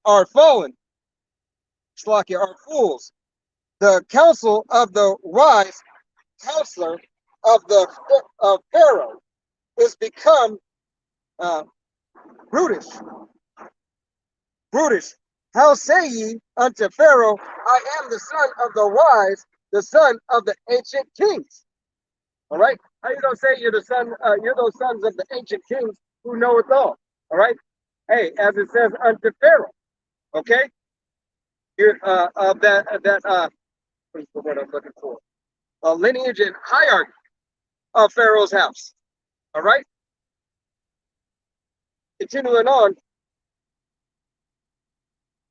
are fallen, Slakia are fools. The counsel of the wise counselor of Pharaoh is become uh, brutish. Brutish. How say ye unto Pharaoh, I am the son of the wise, the son of the ancient kings?" All right. How you gonna say you're the son? You're those sons of the ancient kings who know it all. All right. Hey, as it says unto Pharaoh. Okay. You're of that what is the word I'm looking for? Lineage and hierarchy of Pharaoh's house. All right. Continuing on.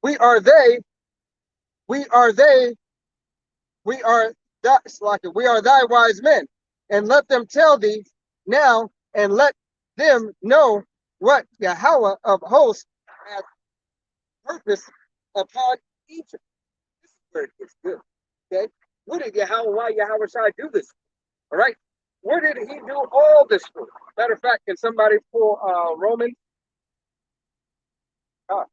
We are they. We are they. We are that. We are thy wise men, and let them tell thee now, and let them know what Yahweh of hosts hath purpose upon Egypt. This is where it gets good. Okay, what did why Yahweh Shai do this? All right, where did he do all this for? Matter of fact, can somebody pull Romans? Ah,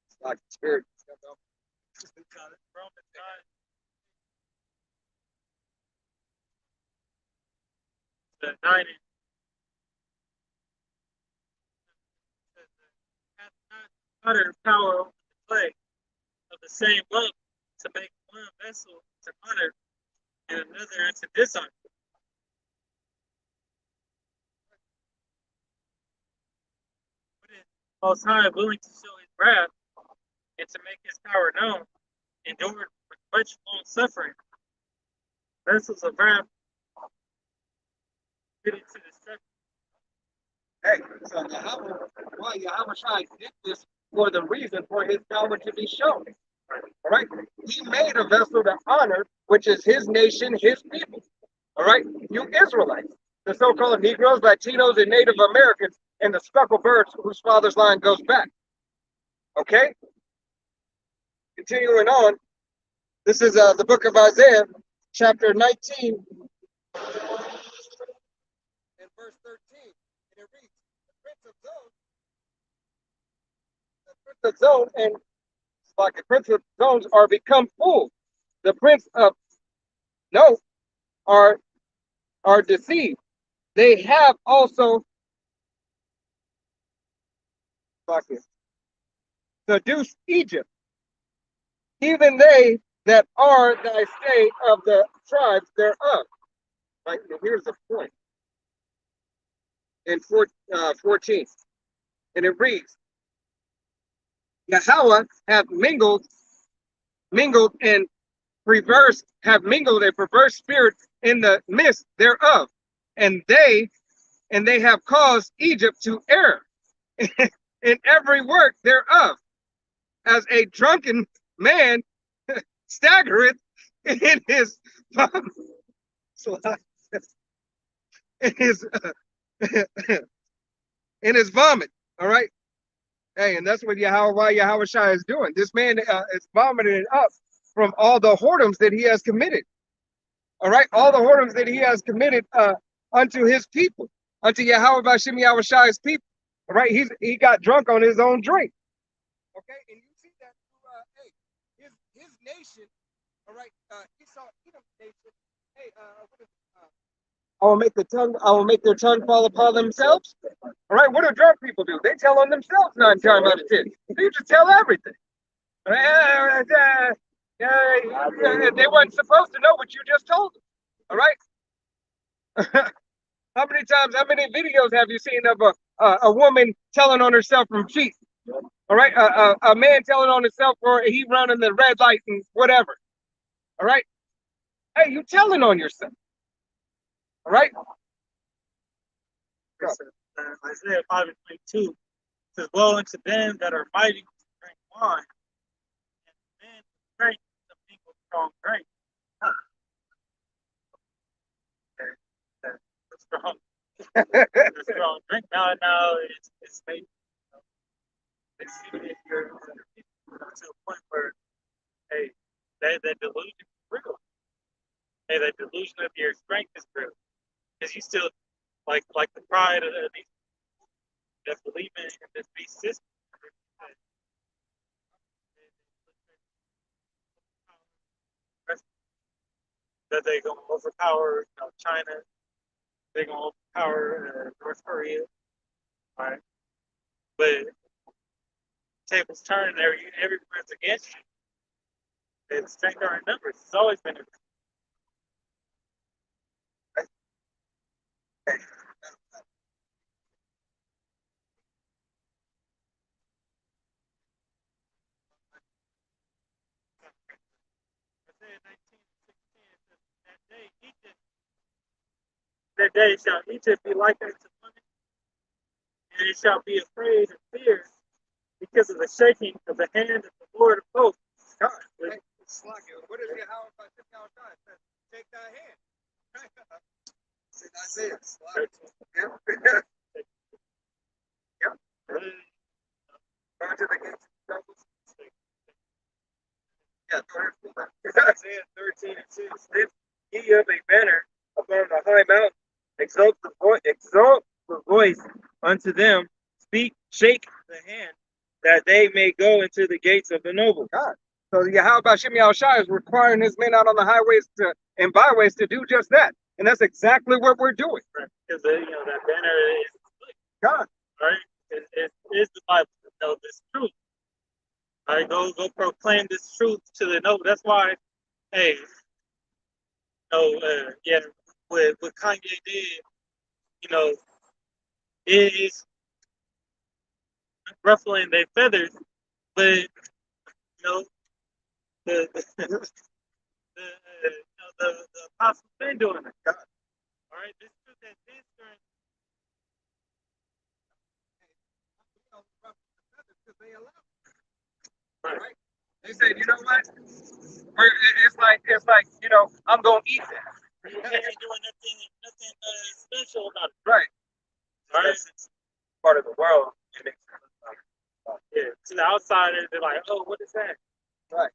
it's like spirit. Romans 9 to 9 hath not utter power over the clay of the same lump to make one vessel to honor and another unto dishonor. But is Most High willing to show his wrath and to make his power known, endured with much long suffering, vessels of wrath fitted to destruction. Hey, so Yahweh Shai did this for the reason for his power to be shown. All right, he made a vessel to honor, which is his nation, his people. All right, you Israelites, the so-called Negroes, Latinos, and Native Americans, and the speckled birds whose father's line goes back. Okay, continuing on. This is the book of Isaiah, chapter 19, and verse 13, and it reads, "The prince of Zone, and like the prince of zones are become fools. The prince of no are deceived. They have also like it, seduced Egypt, even they that are thy stay of the tribes thereof." Right, here's the point. In 14, and it reads, Yahweh have mingled and mingled a perverse spirit in the midst thereof, and they have caused Egypt to err in every work thereof, as a drunken man staggereth in his in his in his vomit. All right. Hey, and that's what Yahweh Shai is doing. This man is vomiting it up from all the whoredoms that he has committed. All right, all the whoredoms that he has committed unto his people, unto Yahweh Bashim Yahweh Shai's people. All right, he got drunk on his own drink. Okay, and you see that through his nation. All right, Esau, Edom's nation. Hey, what is I will make their tongue fall upon themselves. All right, what do drunk people do? They tell on themselves 9 times out of 10. They just tell everything. They weren't supposed to know what you just told them. All right. How many videos have you seen of a woman telling on herself from cheating? All right, a man telling on himself or he running the red light and whatever. All right. Hey, you telling on yourself. All right. It's, Isaiah 5:22 says, "Woe unto them that are mighty to drink wine, and men who drink to mingle strong drink." Strong, strong drink. Now it's made. If you're to a point where, hey, that delusion is real. Hey, that delusion of your strength is real, because you still like the pride of these that believe in this beast system. That they're gonna overpower, China. They're gonna overpower North Korea. All right, but tables turn, and everyone's against you. And strength are in numbers. It's always been a that day shall Egypt be like unto women, and it shall be afraid and fear because of the shaking of the hand of the Lord of hosts. God, hey, what is it? How about this now? God says, take that hand. That's it. Yeah. Yeah. Turn to the gates of troubles. Yeah, Isaiah 13:6. Lift ye up a banner upon the high mountain. Exalt the voice unto them, speak, shake the hand, that they may go into the gates of the noble. God. So yeah, how about Shimei Shai is requiring his men out on the highways and byways to do just that, and that's exactly what we're doing. Because that banner is God, right? It is the Bible to know this truth. All right, go proclaim this truth to the noble. That's why, hey, yeah, what Kanye did, it is ruffling their feathers, but the the apostles been doing it. God. All right, this truth has been during. right? They said, you know what? It's like I'm gonna eat that. You ain't doing nothing special about it. Right. All right. It's part of the world. Yeah. To the outsiders, they're like, oh, what is that? Right.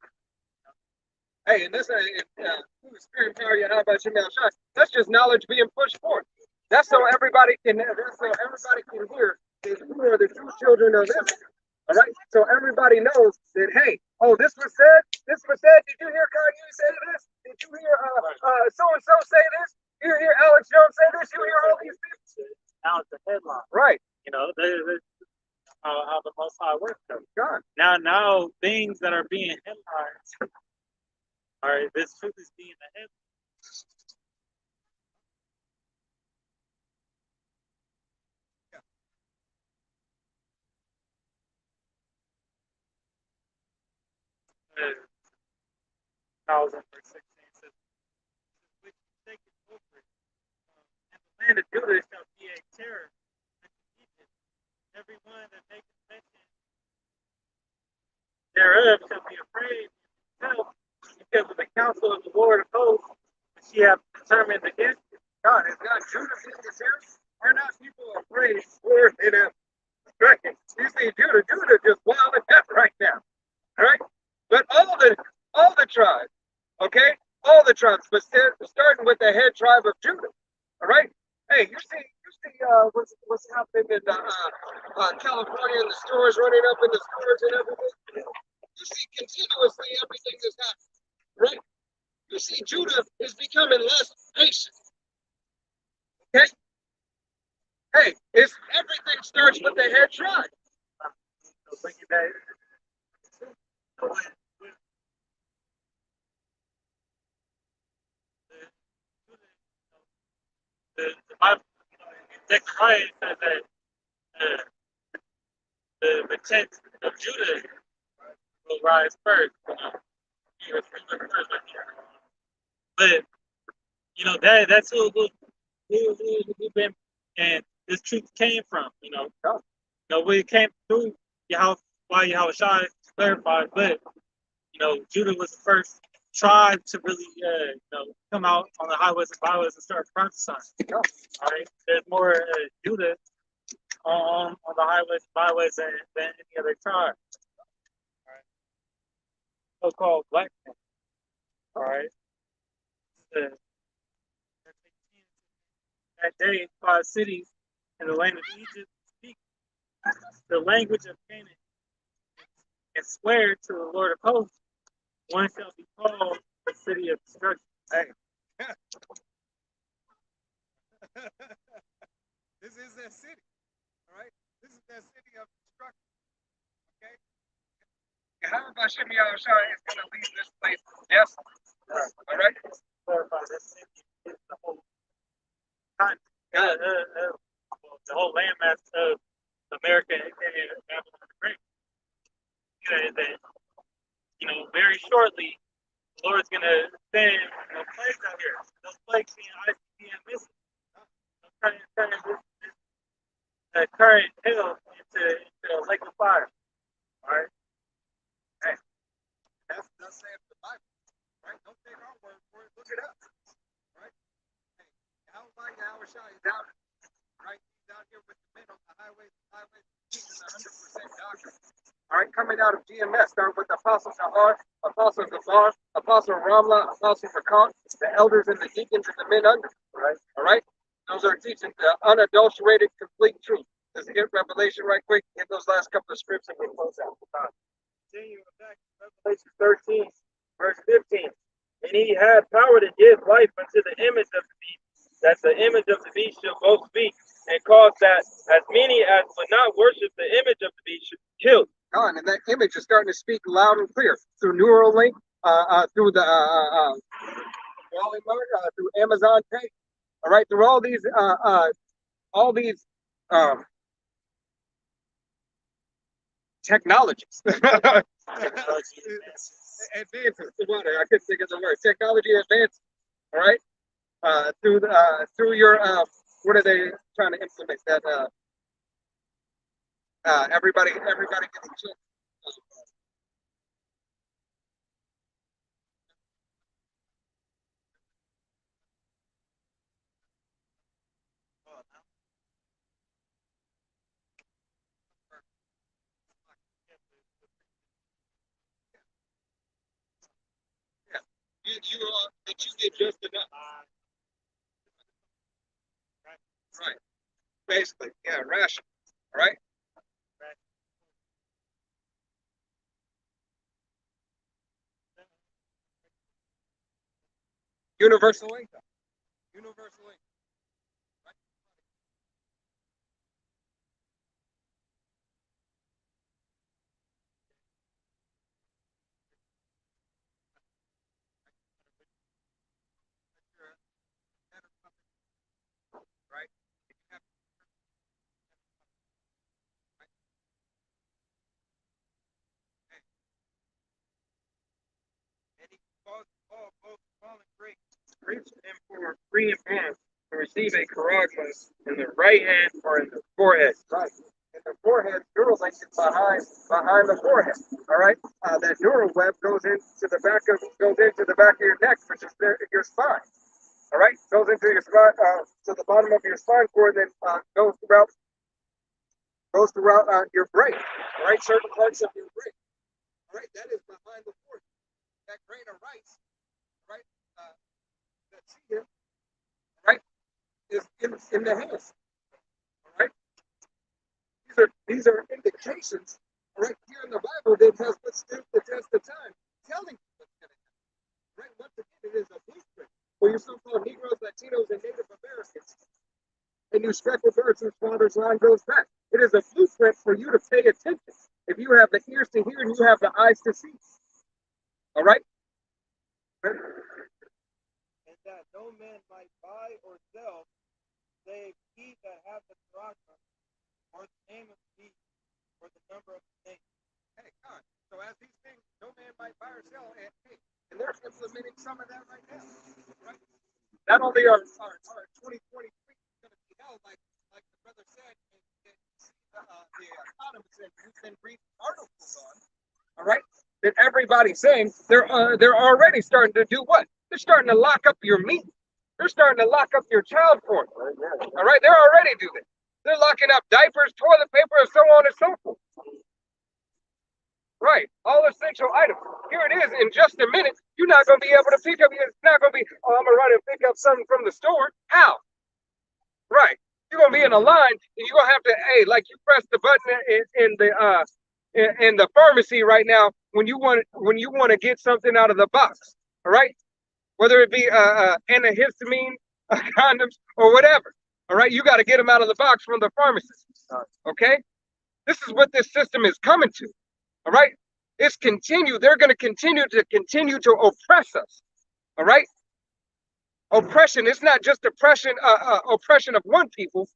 Hey, and this spirit power you have about Shimei Shai, that's just knowledge being pushed forth. That's so everybody can hear that we are the true children of Israel. All right. So everybody knows that, hey, oh, this was said. This was said. Did you hear Kanye say this? Did you hear so and so say this? You hear Alex Jones say this? You hear all these people? Now it's the headline. Right. How the Most High works. God. Now things that are being headlines. All right, this truth is being the headline. Thousand verse 16 says, which you take it over, and the land of Judah shall be a terror unto Egypt. Every one that maketh mention thereof shall be afraid himself because of the counsel of the Lord of hosts, which he hath determined against it. God, is not Judah being the terror? Are not people afraid for him? Right? You see, Judah just wilding out right now. All right? But all the tribes, okay? All the tribes, but starting with the head tribe of Judah. All right? Hey, you see what's happening in California and the stores running up in the stores and everything. You see continuously everything that's happening, right? You see Judah is becoming less patient. Okay? Hey, everything starts with the head tribe. The Bible, Zechariah says that the tent of Judah will rise first. But that's who been, and this truth came from. We came through Yahweh Shai clarified, but Judah was the first tribe to really come out on the highways and byways and start prophesying. All right, there's more Judah on the highways and byways than any other tribe. All right, so-called black men. All right. That day, 5 cities in the land of Egypt speak the language of Canaan and swear to the Lord of hosts, one shall be called the city of destruction. Hey. This is that city. All right? This is that city of destruction. Okay? How about Shimmy Shai is going to leave this place desolate? All right? Clarify, this city is the whole continent, the whole landmass of America and Babylon the Great. That, very shortly, the Lord's going to send plagues out here. Those plagues being ICBM missiles. Turning this current hill into a lake of fire. All right? Hey, that's saying the Bible. Right? Don't take our word for it. Look it up. Right? Hey, Yahweh Shai is out. Right? He's out here with the men on the highways, teaching 100% doctrine. All right, coming out of GMS, starting with Apostle Shahar, Apostle Gazar, Apostle Ramla, Apostle Fakant, the elders and the deacons and the men under. Right? All right? Those are teaching the unadulterated, complete truth. Let's get Revelation right quick. Get those last couple of scripts and we'll close out. Continue back to Revelation 13, verse 15. And he had power to give life unto the image of the beast, that the image of the beast should both speak, and cause that as many as would not worship the image of the beast should be killed. And that image is starting to speak loud and clear through Neuralink, through the Walmart, through Amazon Pay. All right, through all these technologies. Advances. I couldn't think of the word. Technology advances. All right. Through your what are they trying to implement? That everybody getting chipped. That you get just enough. Right. Basically, yeah, ration. All right. Universal income. Universal income. Right? Right? And he caused all both small and great, rich and poor, free and bond, to receive a charagma in the right hand or in the forehead. Right. And the forehead, neural link is behind the forehead. All right. That neural web goes into the back of your neck, which is your spine. All right. Goes into your spine, to the bottom of your spine cord, then goes throughout your brain. All right. Certain parts of your brain. All right. That is behind the forehead. That grain of rice, right? That seed, right, is in the hands. All right. These are indications, right here in the Bible that has withstood the test of time, telling you what's going to happen. Right. Once again, it is a blueprint for your so-called Negroes, Latinos, and Native Americans, and you speckled birds whose father's line goes back. It is a blueprint for you to pay attention. If you have the ears to hear and you have the eyes to see. All right. And that no man might buy or sell, save he that hath the charagma, or the name of the beast, or the number of the name. Hey, God. So as these things, no man might buy or sell, and they're implementing some of that right now. Right? Not only are 2023 going to be held like the brother you can read articles on, all right, that everybody's saying they're already starting to do what? They're starting to lock up your meat. They're starting to lock up your child porn. All right, they're already doing it. They're locking up diapers, toilet paper, and so on and so forth. Right, all essential items. Here it is. In just a minute, you're not going to be able to pick up. It's not going to be, oh, I'm going to run and pick up something from the store. How? Right. You're going to be in a line, and you're going to have to, hey, like you press the button in the pharmacy right now when you want to get something out of the box. All right, whether it be antihistamine, condoms, or whatever. All right, you got to get them out of the box from the pharmacist. Okay, this is what this system is coming to. All right, it's continue. They're going to continue to oppress us. All right, oppression. It's not just oppression of one people.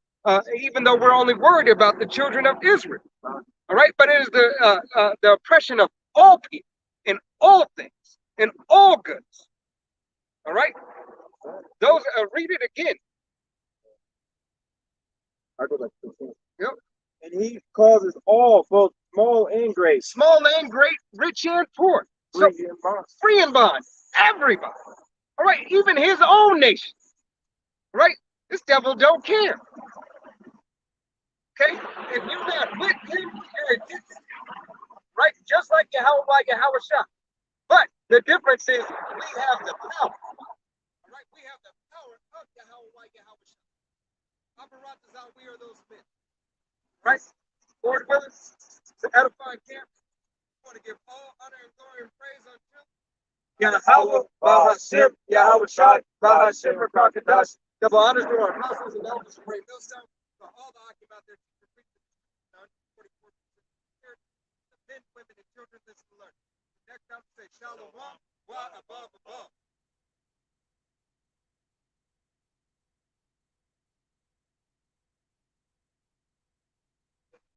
Even though we're only worried about the children of Israel. All right, but it is the oppression of all people in all things, in all goods. All right, those read it again. I go back to the Yep. And he causes all, both small and great, Small and great, rich and poor, so free and bond, everybody. All right, even his own nation. Right, this devil don't care. Okay, if you're not with him, you're against him. Right, just like Yahweh Shah. But the difference is we have the power. All right, we have the power of Yahweh Shah. Abaratazah, we are those men. Right? Lord willing, to edify camp, we want to give all honor and glory and praise unto Yahweh, Bahashim, Yahweh Shai, Bahashim, Rakakadash. Double honors to our apostles and elders of Great Millstone, to all the occupants there, teachers, preachers, 44% the men, women, and children listen to learn. Next time, say Shalom, wa above, above.